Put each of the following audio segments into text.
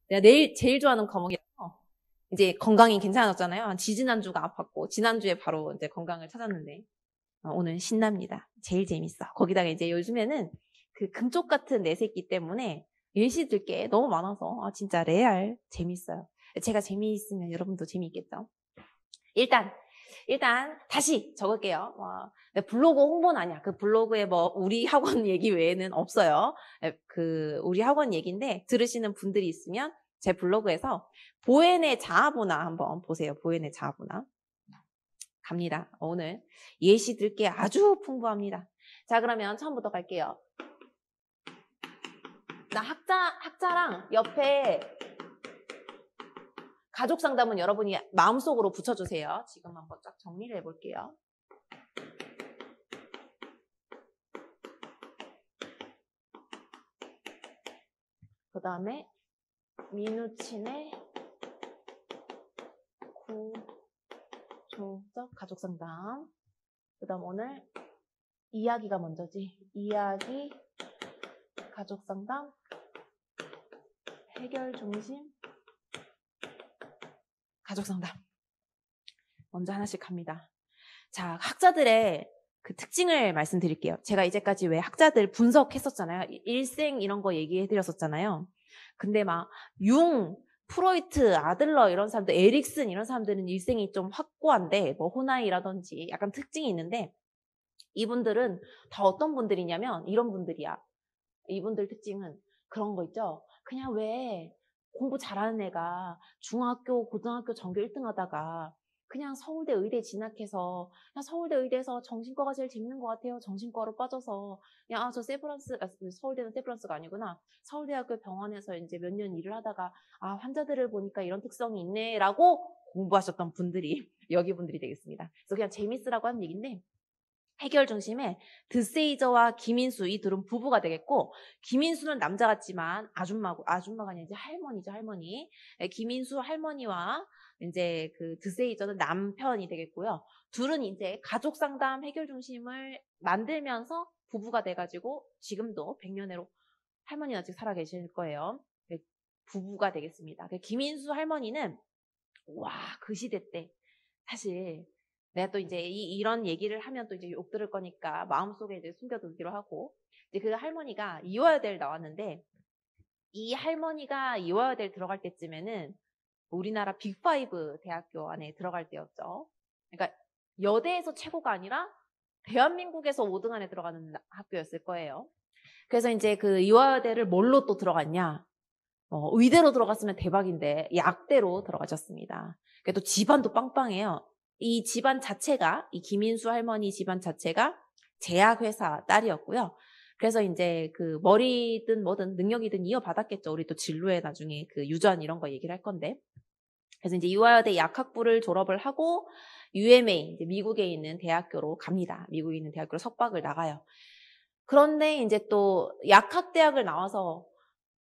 내가 내일 제일 좋아하는 과목이 이제 건강이 괜찮아졌잖아요. 지지난주가 아팠고 지난주에 바로 이제 건강을 찾았는데 오늘 신납니다. 제일 재밌어. 거기다가 이제 요즘에는 그 금쪽 같은 내 새끼 때문에 예시 들 게 너무 많아서 진짜 레알 재밌어요. 제가 재미있으면 여러분도 재미있겠죠. 일단 다시 적을게요. 블로그 홍보는 아니야. 그 블로그에 뭐 우리 학원 얘기 외에는 없어요. 그 우리 학원 얘기인데 들으시는 분들이 있으면 제 블로그에서 보엔의 자아문화 한번 보세요. 보엔의 자아문화. 갑니다. 오늘 예시 들 게 아주 풍부합니다. 자, 그러면 처음부터 갈게요. 나 학자랑 옆에 가족 상담은 여러분이 마음속으로 붙여주세요. 지금 한번 쫙 정리를 해볼게요. 그 다음에 민우친의 구조적 가족 상담. 그 다음 오늘 이야기가 먼저지. 이야기, 가족 상담, 해결 중심, 가족 상담. 먼저 하나씩 갑니다. 자, 학자들의 그 특징을 말씀드릴게요. 제가 이제까지 왜 학자들 분석했었잖아요. 일생 이런 거 얘기해드렸었잖아요. 근데 막 프로이트, 아들러 이런 사람들, 에릭슨 이런 사람들은 일생이 좀 확고한데 뭐 호나이라든지 약간 특징이 있는데 이분들은 다 어떤 분들이냐면 이런 분들이야. 이분들 특징은 그런 거 있죠. 그냥 왜 공부 잘하는 애가 중학교, 고등학교 전교 1등 하다가 그냥 서울대 의대 진학해서 그냥 서울대 의대에서 정신과가 제일 재밌는 것 같아요. 정신과로 빠져서 그냥 서울대는 세브란스가 아니구나. 서울대학교 병원에서 이제 몇 년 일을 하다가 환자들을 보니까 이런 특성이 있네라고 공부하셨던 분들이 여기 분들이 되겠습니다. 그래서 그냥 재밌으라고 하는 얘기인데 해결 중심에 드세이저와 김인수 이 둘은 부부가 되겠고 김인수는 남자 같지만 아줌마가 아니라 이제 할머니죠, 할머니. 김인수 할머니와 이제 그 드세이저는 남편이 되겠고요. 둘은 이제 가족 상담 해결 중심을 만들면서 부부가 돼가지고 지금도 100년회로 할머니는 아직 살아 계실 거예요. 부부가 되겠습니다. 김인수 할머니는 그 시대 때 사실 내가 또 이제 이런 얘기를 하면 또 이제 욕 들을 거니까 마음속에 이제 숨겨두기로 하고 이제 그 할머니가 이화여대를 나왔는데 이 할머니가 이화여대를 들어갈 때쯤에는 우리나라 빅5 대학교 안에 들어갈 때였죠. 그러니까 여대에서 최고가 아니라 대한민국에서 5등 안에 들어가는 학교였을 거예요. 그래서 이제 그 이화여대를 뭘로 또 들어갔냐? 의대로 들어갔으면 대박인데 약대로 들어가셨습니다. 또 집안도 빵빵해요. 이 집안 자체가 이 김인수 할머니 집안 자체가 제약회사 딸이었고요. 그래서 이제 그 머리든 뭐든 능력이든 이어받았겠죠. 우리 또 진로에 나중에 그 유전 이런 거 얘기를 할 건데. 그래서 이제 이화여대 약학부를 졸업을 하고 UMA 이제 미국에 있는 대학교로 갑니다. 미국에 있는 대학교로 석박을 나가요. 그런데 이제 또 약학대학을 나와서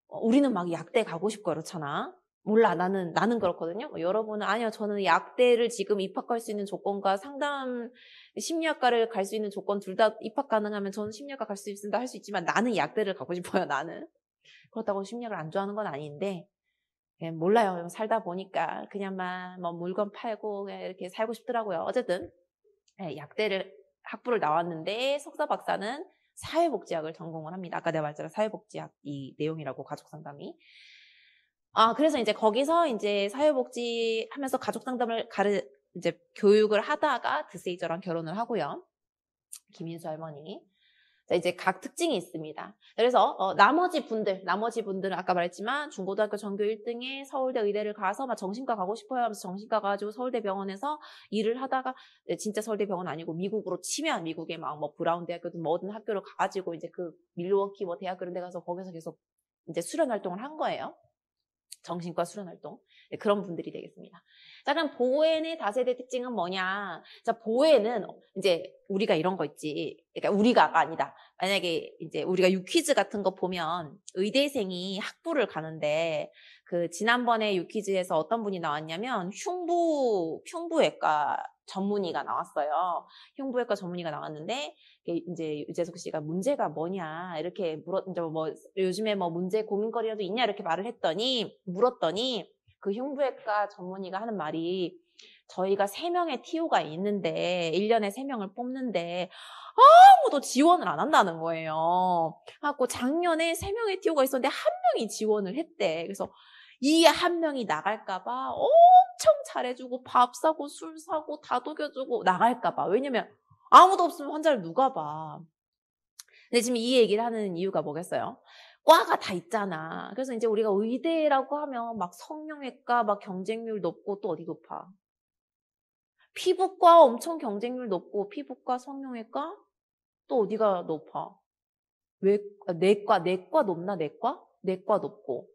우리는 막 약대 가고 싶고 그렇잖아. 몰라. 나는 그렇거든요. 여러분은 아니요. 저는 약대를 지금 입학할 수 있는 조건과 상담 심리학과를 갈 수 있는 조건 둘 다 입학 가능하면 저는 심리학과 갈 수 있습니다. 할 수 있지만 나는 약대를 가고 싶어요. 나는. 그렇다고 심리학을 안 좋아하는 건 아닌데 몰라요. 살다 보니까 그냥만 뭐 물건 팔고 그냥 이렇게 살고 싶더라고요. 어쨌든 약대를 학부를 나왔는데 석사 박사는 사회복지학을 전공을 합니다. 아까 내가 말했잖아. 사회복지학 이 내용이라고 가족 상담이. 그래서 이제 거기서 이제 사회복지 하면서 가족 상담을 이제 교육을 하다가 드세이저랑 결혼을 하고요. 김인수 할머니. 자, 이제 각 특징이 있습니다. 그래서 나머지 분들은 아까 말했지만 중고등학교 전교 1등에 서울대 의대를 가서 막 정신과 가고 싶어요 하면서 정신과 가지고 서울대 병원에서 일을 하다가 진짜 서울대 병원 아니고 미국으로 치면 미국에 막 뭐 브라운 대학교든 뭐든 학교를 가가지고 이제 그 밀워키 뭐 대학교 이런 데 가서 거기서 계속 이제 수련 활동을 한 거예요. 정신과 수련 활동. 그런 분들이 되겠습니다. 자, 그럼 보엔의 다세대 특징은 뭐냐? 자, 보엔은 이제 우리가 이런 거 있지. 그러니까 우리가가 아니다. 만약에 이제 우리가 유퀴즈 같은 거 보면 의대생이 학부를 가는데 그 지난번에 유퀴즈에서 어떤 분이 나왔냐면 흉부외과 전문의가 나왔어요. 흉부외과 전문의가 나왔는데 이제 유재석 씨가 문제가 뭐냐 이렇게 이제 뭐 요즘에 뭐 문제 고민거리라도 있냐 이렇게 물었더니 그 흉부외과 전문의가 하는 말이 저희가 3명의 TO가 있는데 1년에 3명을 뽑는데 아무도 지원을 안 한다는 거예요. 그래갖고 작년에 3명의 TO가 있었는데 1명이 지원을 했대. 그래서 이 1명이 나갈까봐 엄청 잘해주고 밥 사고 술 사고 다독여주고 나갈까봐. 왜냐면 아무도 없으면 환자를 누가 봐. 근데 지금 이 얘기를 하는 이유가 뭐겠어요? 과가 다 있잖아. 그래서 이제 우리가 의대라고 하면 막 성형외과 막 경쟁률 높고 또 어디 높아? 피부과 엄청 경쟁률 높고 피부과 성형외과 또 어디가 높아? 내과 높나 내과? 내과 높고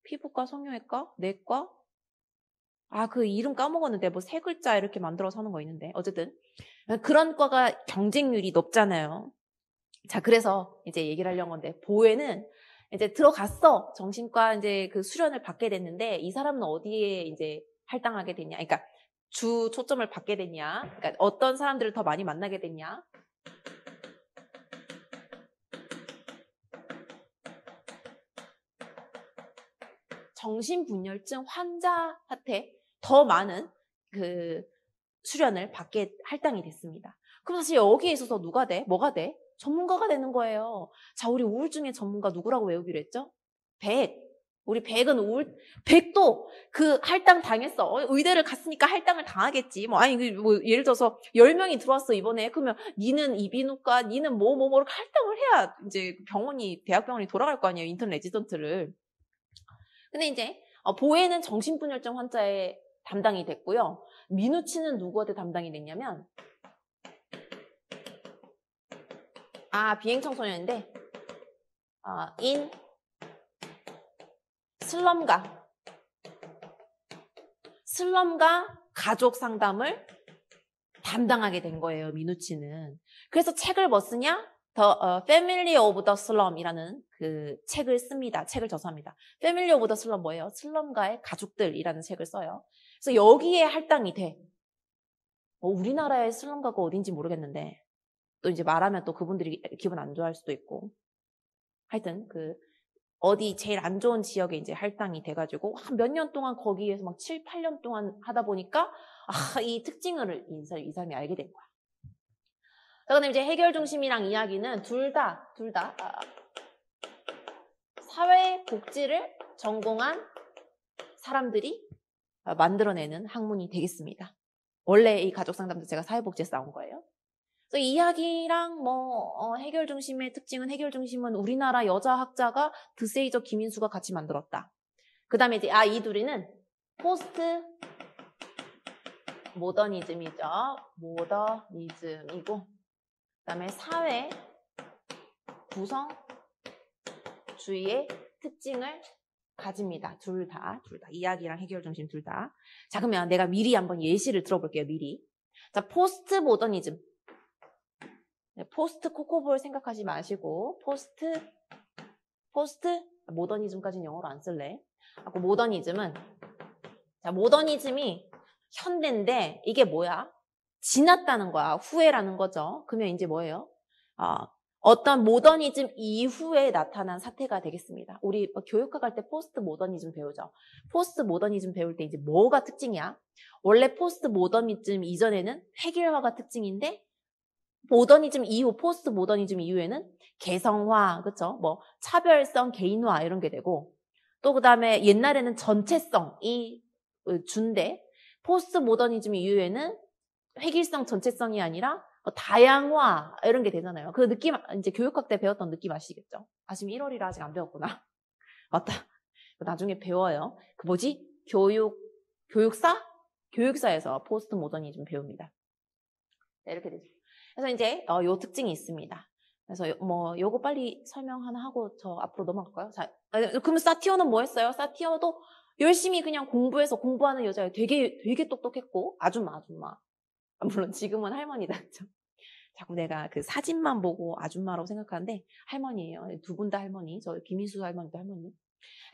피부과 성형외과? 내과? 그 이름 까먹었는데 뭐 3글자 이렇게 만들어서 하는 거 있는데 어쨌든 그런 과가 경쟁률이 높잖아요. 자, 그래서 이제 얘기를 하려는 건데 보혜는 이제 들어갔어. 정신과 이제 그 수련을 받게 됐는데 이 사람은 어디에 이제 할당하게 됐냐? 그러니까 주 초점을 받게 됐냐? 그러니까 어떤 사람들을 더 많이 만나게 됐냐? 정신분열증 환자한테 더 많은 그 수련을 받게 할당이 됐습니다. 그럼 사실 여기에 있어서 누가 돼? 뭐가 돼? 전문가가 되는 거예요. 자, 우리 우울증의 전문가 누구라고 외우기로 했죠? 백. 우리 백은 백도 그 할당 당했어. 의대를 갔으니까 할당을 당하겠지. 예를 들어서 10명이 들어왔어, 이번에. 그러면 니는 이비인후과, 니는 이렇게 할당을 해야 이제 대학병원이 돌아갈 거 아니에요, 인턴 레지던트를. 근데 이제 보혜는 정신분열증 환자의 담당이 됐고요. 민우치는 누구한테 담당이 됐냐면 비행청소년인데 인 슬럼가 가족 상담을 담당하게 된 거예요. 민우치는. 그래서 책을 뭐 쓰냐? Family of the Slum이라는 그 책을 씁니다. 책을 저서합니다. Family of the Slum 뭐예요? 슬럼가의 가족들이라는 책을 써요. 그래서 여기에 할당이 돼. 우리나라의 슬럼가가 어딘지 모르겠는데 또 이제 말하면 또 그분들이 기분 안 좋아할 수도 있고 하여튼 어디 제일 안 좋은 지역에 이제 할당이 돼가지고 몇 년 동안 거기에서 막 7, 8년 동안 하다 보니까 이 특징을 이 사람이 알게 된 거야. 자, 그다음에 이제 해결 중심이랑 이야기는 둘 다 사회복지를 전공한 사람들이 만들어내는 학문이 되겠습니다. 원래 이 가족상담도 제가 사회복지에서 나온 거예요. 그래서 이야기랑 해결 중심의 특징은 해결 중심은 우리나라 여자 학자가 드세이저 김인수가 같이 만들었다. 그 다음에 이제 이 둘이는 포스트 모더니즘이죠. 모더니즘이고 그 다음에 사회 구성주의의 특징을 가집니다. 둘 다. 이야기랑 해결 중심 둘 다. 자, 그러면 내가 미리 한번 예시를 들어볼게요. 미리. 자, 포스트 모더니즘. 포스트 코코볼 생각하지 마시고 포스트 모더니즘까지는 영어로 안 쓸래. 모더니즘은 모더니즘이 현대인데 이게 뭐야? 지났다는 거야. 후회라는 거죠. 그러면 이제 뭐예요? 어떤 모더니즘 이후에 나타난 사태가 되겠습니다. 우리 교육학 갈 때 포스트 모더니즘 배우죠. 포스트 모더니즘 배울 때 이제 뭐가 특징이야? 원래 포스트 모더니즘 이전에는 획일화가 특징인데 모더니즘 이후, 포스트 모더니즘 이후에는 개성화, 그쵸? 차별성, 개인화 이런 게 되고 또 그 다음에 옛날에는 전체성이 준대 포스트 모더니즘 이후에는 획일성, 전체성이 아니라 다양화 이런 게 되잖아요. 그 느낌 이제 교육학 때 배웠던 느낌 아시겠죠? 지금 1월이라 아직 안 배웠구나. 맞다. 나중에 배워요. 교육사에서 포스트 모더니즘 배웁니다. 네, 이렇게 되죠. 그래서 이제 요 특징이 있습니다. 그래서 요거 빨리 설명 하나 하고 저 앞으로 넘어갈까요? 자, 그럼 사티어는 뭐 했어요? 사티어도 열심히 그냥 공부하는 여자예요. 되게 똑똑했고 아줌마. 물론 지금은 할머니다. 그렇죠? 자꾸 내가 그 사진만 보고 아줌마라고 생각하는데 할머니예요. 두 분 다 할머니. 저 김인수 할머니도 할머니.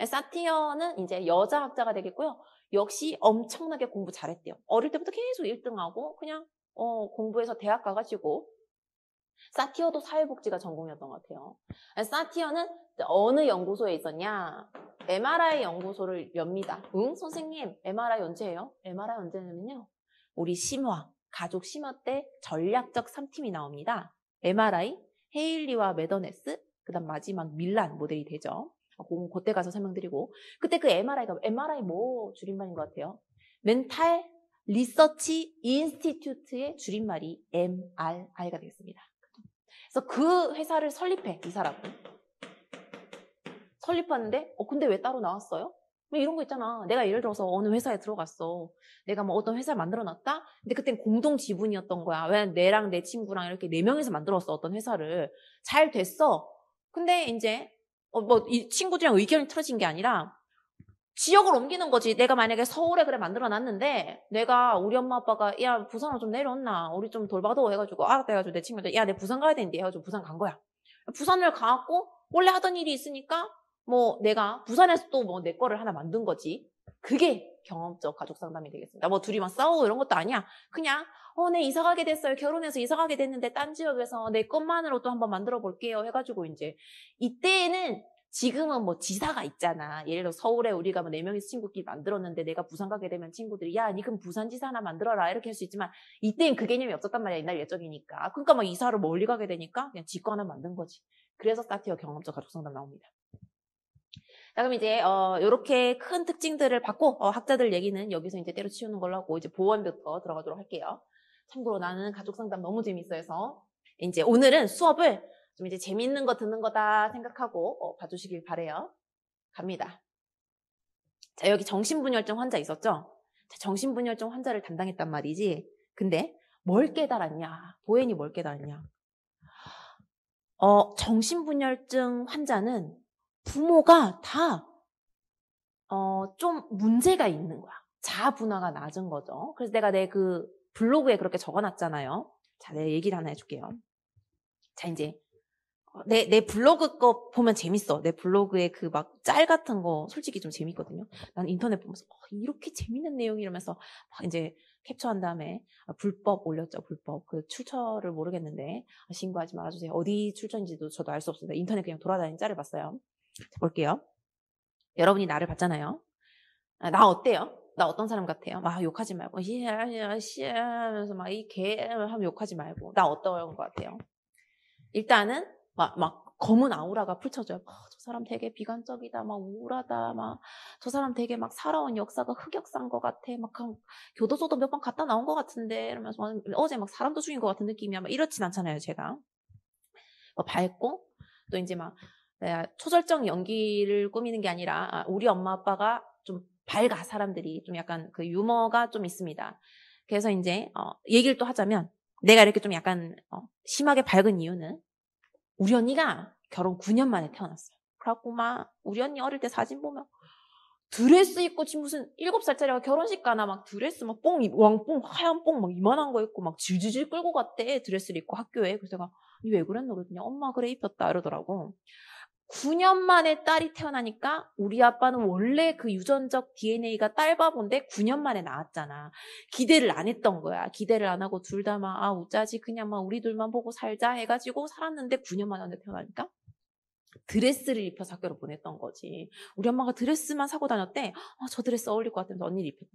사티어는 이제 여자 학자가 되겠고요. 역시 엄청나게 공부 잘했대요. 어릴 때부터 계속 1등하고 그냥 공부해서 대학 가가지고 사티어도 사회복지가 전공이었던 것 같아요. 사티어는 어느 연구소에 있었냐? MRI 연구소를 엽니다. 응? 선생님, MRI 언제예요? MRI 언제냐면요. 우리 심화, 가족 심화 때 전략적 3팀이 나옵니다. MRI, 헤일리와 메더네스, 그 다음 마지막 밀란 모델이 되죠. 그때 가서 설명드리고. 그때 그 MRI 뭐 줄임말인 것 같아요? 멘탈 리서치 인스티튜트의 줄임말이 MRI가 되겠습니다. 그래서 그 회사를 설립해, 이 사람은. 설립하는데, 근데 왜 따로 나왔어요? 뭐 이런 거 있잖아. 내가 예를 들어서 어느 회사에 들어갔어. 내가 뭐 어떤 회사를 만들어놨다? 근데 그땐 공동 지분이었던 거야. 왜 내랑 내 친구랑 이렇게 4명이서 만들었어, 어떤 회사를. 잘 됐어. 근데 이제, 이 친구들이랑 의견이 틀어진 게 아니라, 지역을 옮기는 거지. 내가 만약에 서울에 그래 만들어놨는데 내가 우리 엄마 아빠가 야 부산으로 좀 내려온나 우리 좀 돌봐도 해가지고 알았다 해가지고 내 친구들 야 내 부산 가야 되는데 해가지고 부산 간 거야. 부산을 가갖고 원래 하던 일이 있으니까 뭐 내가 부산에서 또 뭐 내 거를 하나 만든 거지. 그게 경험적 가족 상담이 되겠습니다. 뭐 둘이 막 싸우고 이런 것도 아니야. 그냥 내 이사 가게 됐어요. 결혼해서 이사 가게 됐는데 딴 지역에서 내 것만으로 또 한번 만들어 볼게요 해가지고 이제 이때는 지금은 뭐 지사가 있잖아. 예를 들어 서울에 우리가 뭐 4명이서 친구끼리 만들었는데 내가 부산 가게 되면 친구들이 야, 니 그럼 부산지사 하나 만들어라 이렇게 할 수 있지만 이때는 그 개념이 없었단 말이야. 옛날 옛적이니까. 그러니까 막 이사를 멀리 가게 되니까 그냥 지거 하나 만든 거지. 그래서 사티어 경험적 가족상담 나옵니다. 자, 그럼 이제 이렇게 큰 특징들을 받고 학자들 얘기는 여기서 이제 때려치우는 걸로 하고 이제 보완부터 들어가도록 할게요. 참고로 나는 가족상담 너무 재밌어해서 이제 오늘은 수업을 좀 이제 재밌는 거 듣는 거다 생각하고 봐주시길 바래요. 갑니다. 자, 여기 정신분열증 환자 있었죠? 자, 정신분열증 환자를 담당했단 말이지. 근데 뭘 깨달았냐? 보엔이 뭘 깨달았냐? 정신분열증 환자는 부모가 다 좀 문제가 있는 거야. 자아 분화가 낮은 거죠. 그래서 내가 내 그 블로그에 그렇게 적어놨잖아요. 자, 내가 얘기를 하나 해줄게요. 자, 이제 내 블로그 거 보면 재밌어. 내 블로그에 그 막 짤 같은 거 솔직히 좀 재밌거든요. 난 인터넷 보면서 이렇게 재밌는 내용 이러면서 막 이제 캡처한 다음에 불법 올렸죠. 불법. 그 출처를 모르겠는데 신고하지 말아주세요. 어디 출처인지도 저도 알 수 없습니다. 인터넷 그냥 돌아다니는 짤을 봤어요. 자, 볼게요. 여러분이 나를 봤잖아요. 나 어때요? 나 어떤 사람 같아요? 막 욕하지 말고 하면서 막 이 개 하면 욕하지 말고 나 어떤 것 같아요? 일단은 막 검은 아우라가 펼쳐져요. 저 사람 되게 비관적이다, 막 우울하다, 막 저 사람 되게 막 살아온 역사가 흑역사인 것 같아, 막 교도소도 몇 번 갔다 나온 것 같은데 이러면서 어제 막 사람도 죽인 것 같은 느낌이야. 막 이렇진 않잖아요, 제가. 밝고 또 이제 막 내가 초절정 연기를 꾸미는 게 아니라 우리 엄마 아빠가 좀 밝아 사람들이 좀 약간 그 유머가 좀 있습니다. 그래서 이제 얘기를 또 하자면 내가 이렇게 좀 약간 심하게 밝은 이유는 우리 언니가 결혼 9년 만에 태어났어요. 그래갖고 막 우리 언니 어릴 때 사진 보면 드레스 입고 지금 무슨 7살짜리가 결혼식 가나 막 드레스 막 왕뽕 하얀 뽕 막 이만한 거 입고 막 질질질 끌고 갔대. 드레스를 입고 학교에. 그래서 내가 왜 그랬노? 그랬더니 엄마 그래 입혔다 이러더라고. 9년 만에 딸이 태어나니까 우리 아빠는 원래 그 유전적 DNA가 딸바본데 9년 만에 나왔잖아. 기대를 안 했던 거야. 기대를 안 하고 둘 다 막 우짜지 그냥 막 우리 둘만 보고 살자 해가지고 살았는데 9년 만에 태어나니까 드레스를 입혀서 학교로 보냈던 거지. 우리 엄마가 드레스만 사고 다녔대. 저 드레스 어울릴 것 같아서 언니를 입혔대.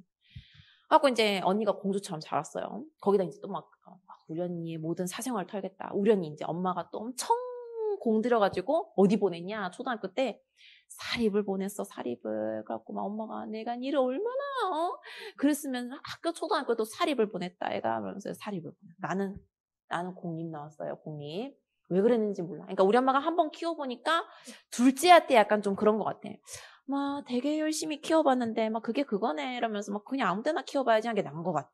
하고 이제 언니가 공주처럼 자랐어요. 거기다 이제 또 막 우리 언니의 모든 사생활을 털겠다. 우리 언니 이제 엄마가 또 엄청 공들여가지고 어디 보냈냐? 초등학교 때 사립을 보냈어. 사립을. 그래갖고 막 엄마가 내가 니를 얼마나 그랬으면 학교 초등학교도 사립을 보냈다. 애가 그러면서 사립을 보냈. 나는 공립 나왔어요. 공립. 왜 그랬는지 몰라. 그러니까 우리 엄마가 한번 키워보니까 둘째한테 약간 좀 그런 것 같아. 막 되게 열심히 키워봤는데 막 그게 그거네 이러면서 막 그냥 아무 데나 키워봐야지 한 게 나은 것 같아.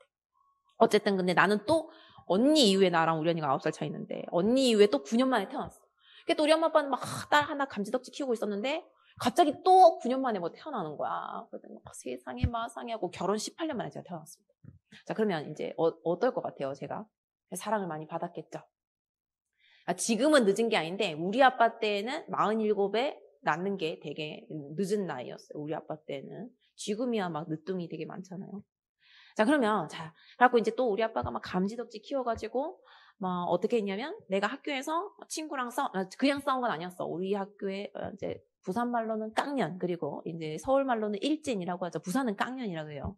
어쨌든 근데 나는 또 언니 이후에 나랑 우리 언니가 9살 차이는데 언니 이후에 또 9년 만에 태어났어. 그러니까 또 우리 엄마 아빠는 막 딸 하나 감지덕지 키우고 있었는데 갑자기 또 9년 만에 뭐 태어나는 거야. 그랬더니 막 세상에 마상에 하고 결혼 18년 만에 제가 태어났습니다. 자, 그러면 이제 어떨 것 같아요, 제가? 사랑을 많이 받았겠죠. 지금은 늦은 게 아닌데 우리 아빠 때는 47에 낳는 게 되게 늦은 나이였어요. 우리 아빠 때는. 지금이야 막 늦둥이 되게 많잖아요. 자, 그러면, 자, 그래갖고 이제 또 우리 아빠가 막 감지덕지 키워가지고, 막 어떻게 했냐면, 내가 학교에서 친구랑 그냥 싸운 건 아니었어. 우리 학교에 이제 부산 말로는 깡년, 그리고 이제 서울 말로는 일진이라고 하죠. 부산은 깡년이라고 해요.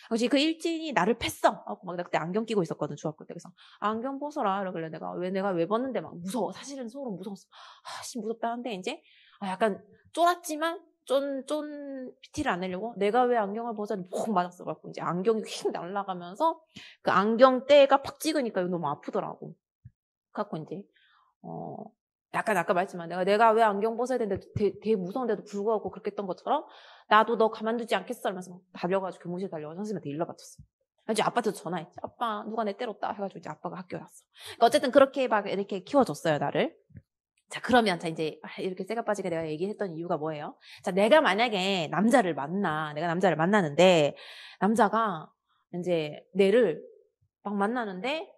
그래서 그 일진이 나를 팼어. 막 나 그때 안경 끼고 있었거든, 중학교 때. 그래서 안경 벗어라. 이러길래 내가 왜 벗는데 막 무서워. 사실은 서로 무서웠어. 씨, 무섭다 한데, 이제, 약간 쫄았지만, 쫀 티를 안 내려고 내가 왜 안경을 벗었는지 푹 맞았어. 갖고 이제 안경이 휙 날아가면서 그 안경대가 팍 찍으니까 너무 아프더라고. 갖고 이제, 약간 아까 말했지만 내가 왜 안경 벗어야 되는데 되게 무서운데도 불구하고 그렇게 했던 것처럼 나도 너 가만두지 않겠어 이러면서 달려가지고 교무실 달려가서 선생님한테 일러 바쳤어. 이제 아빠한테 전화했지. 아빠 누가 내 때렸다 해가지고 이제 아빠가 학교에 왔어. 그러니까 어쨌든 그렇게 막 이렇게 키워줬어요 나를. 자, 그러면, 자, 이제, 이렇게 쇠가 빠지게 내가 얘기했던 이유가 뭐예요? 자, 내가 만약에 내가 남자를 만나는데, 남자가, 이제, 내를 막 만나는데,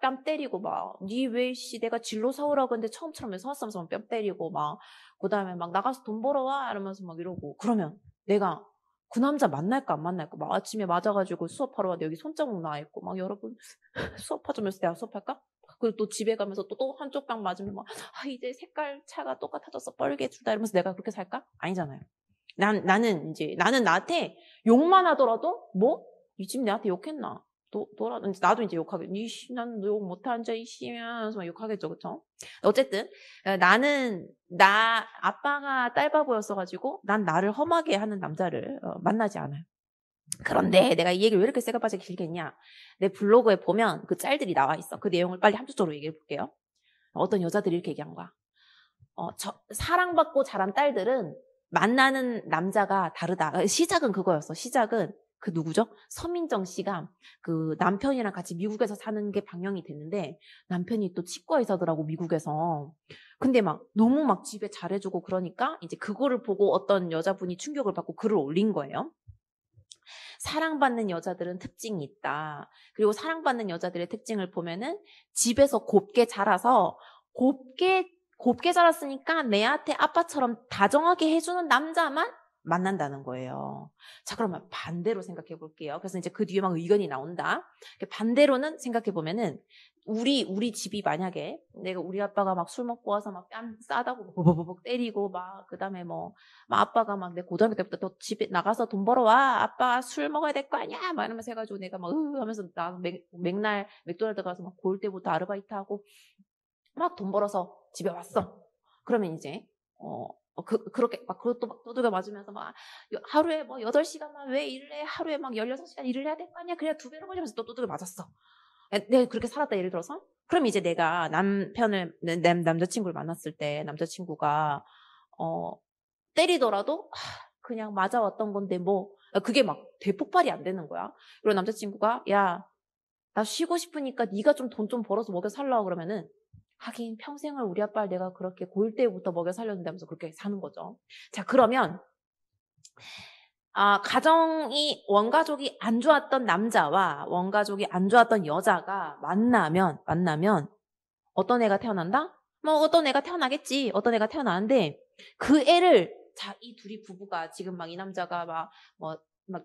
뺨 때리고 막, 니 왜, 내가 진로 사오라고 했는데 처음처럼 왜 사왔으면서 뺨 때리고 막, 그 다음에 막 나가서 돈 벌어와? 이러면서 막 이러고. 그러면 내가 그 남자 만날까 안 만날까? 막 아침에 맞아가지고 수업하러 왔는데 여기 손자국 나와있고, 막 여러분, 수업하자면서 내가 수업할까? 그리고 또 집에 가면서 또 한쪽 방 맞으면 막, 이제 색깔 차가 똑같아졌어. 뻘게 주다. 이러면서 내가 그렇게 살까? 아니잖아요. 나는 나한테 욕만 하더라도, 뭐? 이 집 내한테 욕했나? 나도 이제 욕하겠, 난 욕 못한 자, 하면서 막 욕하겠죠. 그쵸? 어쨌든, 아빠가 딸바보였어가지고, 난 나를 험하게 하는 남자를 만나지 않아요. 그런데 내가 이 얘기를 왜 이렇게 새가 빠지게 길게 했냐. 내 블로그에 보면 그 짤들이 나와 있어. 그 내용을 빨리 함축적으로 얘기해 볼게요. 어떤 여자들이 이렇게 얘기한 거야. 사랑받고 자란 딸들은 만나는 남자가 다르다. 시작은 그거였어. 시작은 그 누구죠? 서민정 씨가 그 남편이랑 같이 미국에서 사는 게 방영이 됐는데 남편이 또 치과 의사더라고 미국에서. 근데 막 너무 막 집에 잘해주고 그러니까 이제 그거를 보고 어떤 여자분이 충격을 받고 글을 올린 거예요. 사랑받는 여자들은 특징이 있다. 그리고 사랑받는 여자들의 특징을 보면은 집에서 곱게 자라서 곱게 자랐으니까 내한테 아빠처럼 다정하게 해주는 남자만 만난다는 거예요. 자, 그러면 반대로 생각해 볼게요. 그래서 이제 그 뒤에 막 의견이 나온다. 반대로는 생각해 보면은 우리 집이 만약에 우리 아빠가 막 술 먹고 와서 막 뺨 싸다고 버벅버벅 때리고 막 그다음에 막 아빠가 막 내 고등학교 때부터 너 집에 나가서 돈 벌어와. 아빠 술 먹어야 될 거 아니야. 막 이러면서 해가지고 내가 막 하면서 나 맥날 맥도날드 가서 막 고올 때부터 아르바이트 하고 막 돈 벌어서 집에 왔어. 그러면 이제 그렇게 막 그것도 막 두들겨 맞으면서 막 하루에 뭐 8시간만 왜 일을 해? 하루에 막 16시간 일을 해야 될 거 아니야? 그래야 2배로 벌면서 또 두들겨 맞았어. 내가 그렇게 살았다 예를 들어서 그럼 이제 내가 남자친구를 만났을 때 남자친구가 때리더라도 그냥 맞아왔던 건데 뭐 그게 막 대폭발이 안 되는 거야. 그리고 남자친구가 야, 나 쉬고 싶으니까 네가 좀 돈 좀 벌어서 먹여 살라고 그러면은 하긴 평생을 우리 아빠를 내가 그렇게 고1 때부터 먹여 살렸는다면서 그렇게 사는 거죠. 자, 그러면 원가족이 안 좋았던 남자와 원가족이 안 좋았던 여자가 만나면 어떤 애가 태어난다? 뭐 어떤 애가 태어나겠지. 어떤 애가 태어나는데 그 애를 이 둘이 부부가 지금 막 이 남자가 막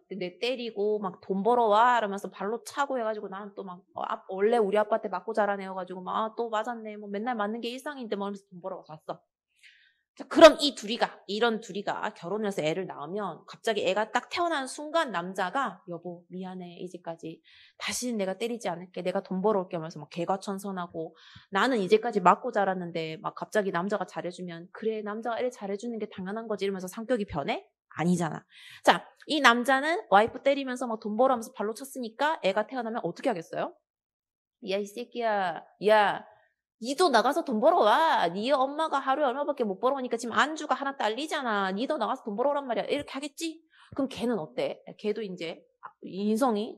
내 때리고 막 돈 벌어와 이러면서 발로 차고 해가지고 나는 또 막 원래 우리 아빠한테 맞고 자란 애여가지고 막 또 맞았네. 뭐 맨날 맞는 게 일상인데 뭐 이러면서 돈 벌어와 잤어. 자, 그럼 이런 둘이가 결혼을 해서 애를 낳으면 갑자기 애가 딱 태어난 순간 남자가 여보 미안해 이제까지 다시는 내가 때리지 않을게 내가 돈 벌어올게 하면서 막 개과천선하고 나는 이제까지 맞고 자랐는데 막 갑자기 남자가 잘해주면 그래 남자가 애를 잘해주는 게 당연한 거지 이러면서 성격이 변해? 아니잖아. 자, 이 남자는 와이프 때리면서 막 돈 벌어하면서 발로 쳤으니까 애가 태어나면 어떻게 하겠어요? 야 이 새끼야 야 니도 나가서 돈 벌어와. 니 엄마가 하루에 얼마밖에 못 벌어오니까 지금 안주가 하나 딸리잖아. 니도 나가서 돈 벌어오란 말이야. 이렇게 하겠지? 그럼 걔는 어때? 걔도 이제 인성이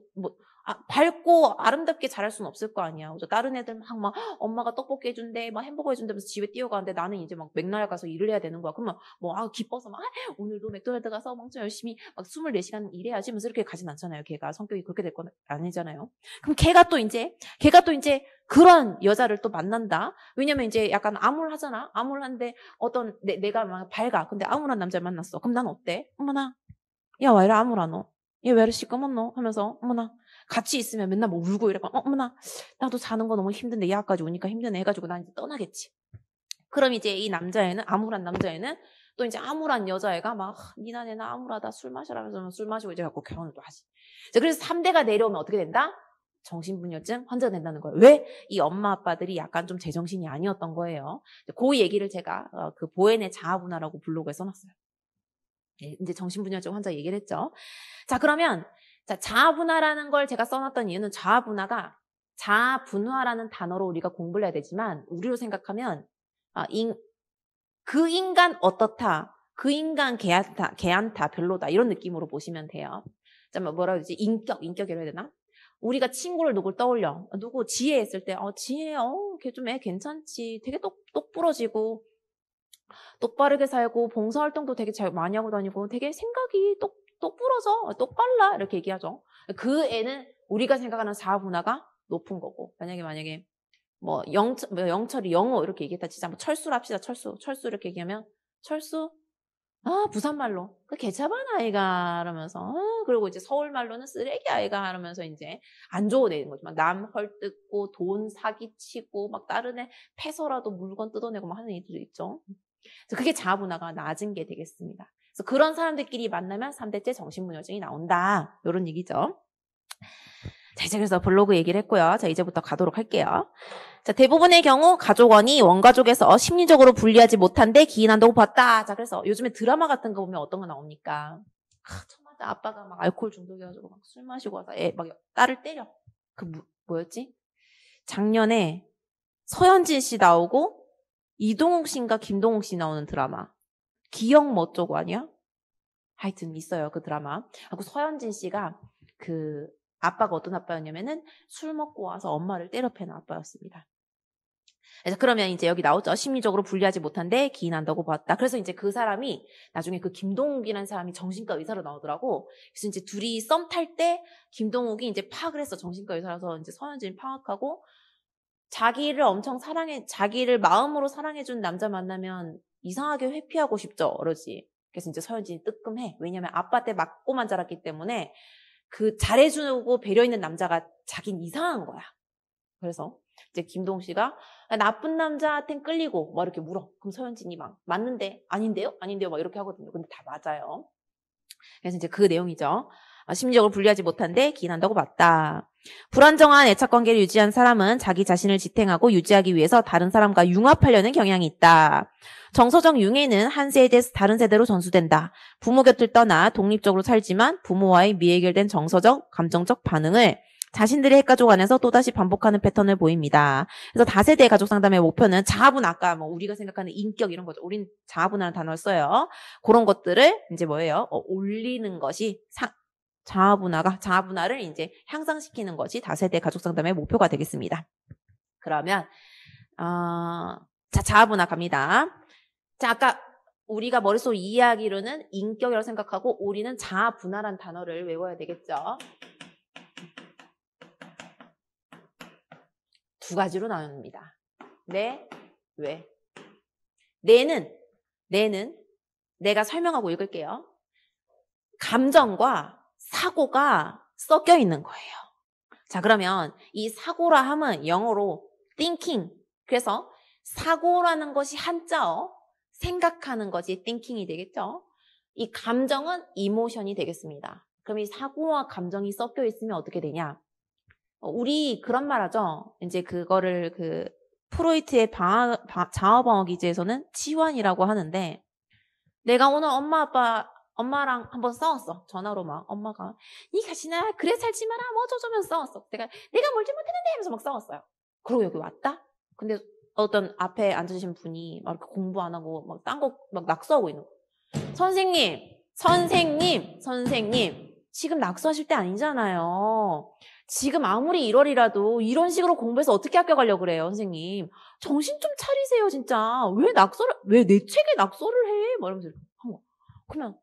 밝고 아름답게 자랄 수는 없을 거 아니야. 그래서 다른 애들 막 엄마가 떡볶이 해준대, 막 햄버거 해준다면서 집에 뛰어가는데 나는 이제 막 맥날 가서 일을 해야 되는 거야. 그러면 기뻐서 오늘도 맥도날드 가서 엄청 열심히 막 24시간 일해야지 하면서 이렇게 가진 않잖아요. 걔가 성격이 그렇게 될 건 아니잖아요. 그럼 걔가 또 이제 그런 여자를 또 만난다. 왜냐면 이제 약간 암울하잖아. 암울한데 내가 막 밝아. 근데 암울한 남자를 만났어. 그럼 난 어때? 어머나, 야, 왜 이래 암울하노? 얘 왜 이래 시꺼먼노? 하면서 어머나 같이 있으면 맨날 뭐 울고 이래가 어머나 나도 사는 거 너무 힘든데 얘까지 오니까 힘드네 해가지고 난 이제 떠나겠지. 그럼 이제 이 남자애는 암울한 남자애는 또 이제 암울한 여자애가 막 니나 내나 암울하다 술 마시라면서 술 마시고 이제 갖고 결혼을 또 하지. 그래서 3대가 내려오면 어떻게 된다? 정신분열증 환자가 된다는 거예요. 왜? 이 엄마 아빠들이 약간 좀 제정신이 아니었던 거예요. 그 얘기를 제가 그 보엔의 자아분화라고 블로그에 써놨어요. 네, 이제 정신분열증 환자 얘기를 했죠. 자, 그러면 자아분화라는 걸 제가 써놨던 이유는 자아분화라는 단어로 우리가 공부를 해야 되지만 우리로 생각하면 그 인간 어떻다, 그 인간 개안타, 별로다 이런 느낌으로 보시면 돼요. 자, 뭐라 그러지? 인격이라 해야 되나? 우리가 친구를 누굴 떠올려. 누구 지혜 했을 때 지혜 걔 좀 애 괜찮지. 되게 똑부러지고 똑바르게 살고 봉사활동도 되게 잘 많이 하고 다니고 되게 생각이 똑부러져 똑빨라 이렇게 얘기하죠. 그 애는 우리가 생각하는 자아분화가 높은 거고 만약에 뭐 영철이 영어 이렇게 얘기했다 진짜 뭐 철수를 합시다. 철수 이렇게 얘기하면 철수 부산말로 그 개차반 아이가 이러면서 그리고 이제 서울말로는 쓰레기 아이가 이러면서 이제 안 좋은 애인 거죠. 막 남 헐뜯고 돈 사기치고 막 다른 애 패서라도 물건 뜯어내고 막 하는 애들이 있죠. 그게 자아분화가 낮은 게 되겠습니다. 그래서 그런 사람들끼리 만나면 3대째 정신분열증이 나온다. 이런 얘기죠. 자, 이제 그래서 블로그 얘기를 했고요. 자, 이제부터 가도록 할게요. 자, 대부분의 경우 가족원이 원가족에서 심리적으로 분리하지 못한데 기인한다고 봤다. 자, 그래서 요즘에 드라마 같은 거 보면 어떤 거 나옵니까? 처음에 아빠가 막 알코올 중독이어가지고 막 술 마시고 와서 막 딸을 때려. 뭐였지? 작년에 서현진 씨 나오고 이동욱 씨인가 김동욱 씨 나오는 드라마. 기억 뭐 어쩌고 아니야? 하여튼 있어요, 그 드라마. 하고 서현진 씨가 그 아빠가 어떤 아빠였냐면은 술 먹고 와서 엄마를 때려 패는 아빠였습니다. 그래서 그러면 이제 여기 나오죠. 심리적으로 분리하지 못한데 기인한다고 봤다. 그래서 이제 그 사람이 나중에 그 김동욱이라는 사람이 정신과 의사로 나오더라고. 그래서 이제 둘이 썸 탈 때 김동욱이 이제 파악을 했어. 정신과 의사라서 이제 서현진이 파악하고 자기를 엄청 자기를 마음으로 사랑해준 남자 만나면 이상하게 회피하고 싶죠. 그러지. 그래서 이제 서현진이 뜨끔해. 왜냐면 아빠한테 맞고만 자랐기 때문에 그 잘해주고 배려 있는 남자가 자긴 이상한 거야. 그래서 이제 김동욱 씨가 나쁜 남자한텐 끌리고 막 이렇게 물어. 그럼 서현진이 막 맞는데 아닌데요? 막 이렇게 하거든요. 근데 다 맞아요. 그래서 이제 그 내용이죠. 심리적으로 분리하지 못한데 기인한다고 봤다. 불안정한 애착관계를 유지한 사람은 자기 자신을 지탱하고 유지하기 위해서 다른 사람과 융합하려는 경향이 있다. 정서적 융해는 한 세대에서 다른 세대로 전수된다. 부모 곁을 떠나 독립적으로 살지만 부모와의 미해결된 정서적, 감정적 반응을 자신들의 핵가족 안에서 또다시 반복하는 패턴을 보입니다. 그래서 다세대 가족 상담의 목표는 자아분화, 아까 뭐 우리가 생각하는 인격 이런 거죠. 우린 자아분화라는 단어를 써요. 그런 것들을 이제 뭐예요? 올리는 것이 자아분화를 이제 향상시키는 것이 다세대 가족 상담의 목표가 되겠습니다. 그러면 자, 자아분화 갑니다. 자, 아까 우리가 머릿속으로 이해하기로는 인격이라고 생각하고 우리는 자아분화라는 단어를 외워야 되겠죠. 두 가지로 나눕니다. 네, 왜? 내는 내가 설명하고 읽을게요. 감정과 사고가 섞여 있는 거예요. 자, 그러면 이 사고라 함은 영어로 thinking. 그래서 사고라는 것이 한자어, 생각하는 것이 thinking이 되겠죠. 이 감정은 emotion이 되겠습니다. 그럼 이 사고와 감정이 섞여 있으면 어떻게 되냐? 우리 그런 말 하죠. 이제 그거를 프로이트의 자아방어 기제에서는 치환이라고 하는데 내가 오늘 엄마랑 한번 싸웠어. 전화로 막 엄마가 니 가시나 그래 살지 마라 뭐 어쩌면 싸웠어. 내가 뭘 잘못했는데 하면서 막 싸웠어요. 그리고 여기 왔다? 근데 어떤 앞에 앉으신 분이 막 이렇게 공부 안 하고 막 딴 거 막 낙서하고 있는 거. 선생님 지금 낙서하실 때 아니잖아요. 지금 아무리 1월이라도 이런 식으로 공부해서 어떻게 학교 가려고 그래요, 선생님. 정신 좀 차리세요, 진짜. 왜 내 책에 낙서를 해? 뭐 이러면서 한 거. 그러면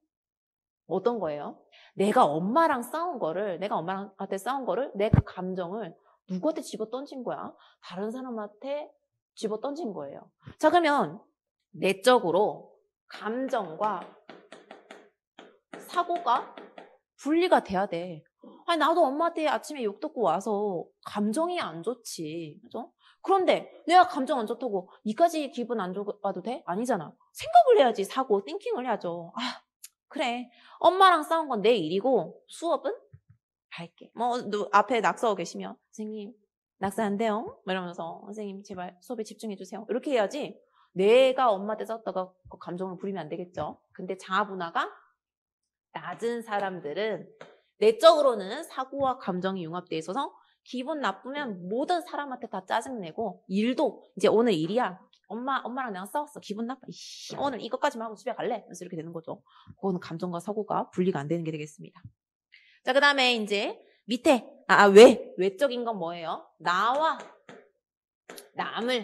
어떤 거예요? 내가 엄마한테 싸운 거를, 내 그 감정을 누구한테 집어 던진 거야? 다른 사람한테 집어 던진 거예요. 자, 그러면 내적으로 감정과 사고가 분리가 돼야 돼. 아니, 나도 엄마한테 아침에 욕 듣고 와서 감정이 안 좋지. 그죠? 그런데 내가 감정 안 좋다고 니까지 기분 안 좋아도 돼? 아니잖아. 생각을 해야지. 띵킹을 해야죠. 아, 그래. 엄마랑 싸운 건 내 일이고 수업은 할게. 앞에 낙서하고 계시면 선생님 낙서 안 돼요? 이러면서 선생님 제발 수업에 집중해 주세요. 이렇게 해야지. 내가 엄마한테 싸웠다가 그 감정을 부리면 안 되겠죠. 근데 자아분화가 낮은 사람들은 내적으로는 사고와 감정이 융합되어 있어서 기분 나쁘면 모든 사람한테 다 짜증내고 일도 이제 오늘 일이야. 엄마랑 내가 싸웠어. 기분 나빠. 오늘 이것까지만 하고 집에 갈래. 그래서 이렇게 되는 거죠. 그거는 감정과 사고가 분리가 안 되는 게 되겠습니다. 자, 그 다음에 이제 밑에 외적인 건 뭐예요? 나와 남을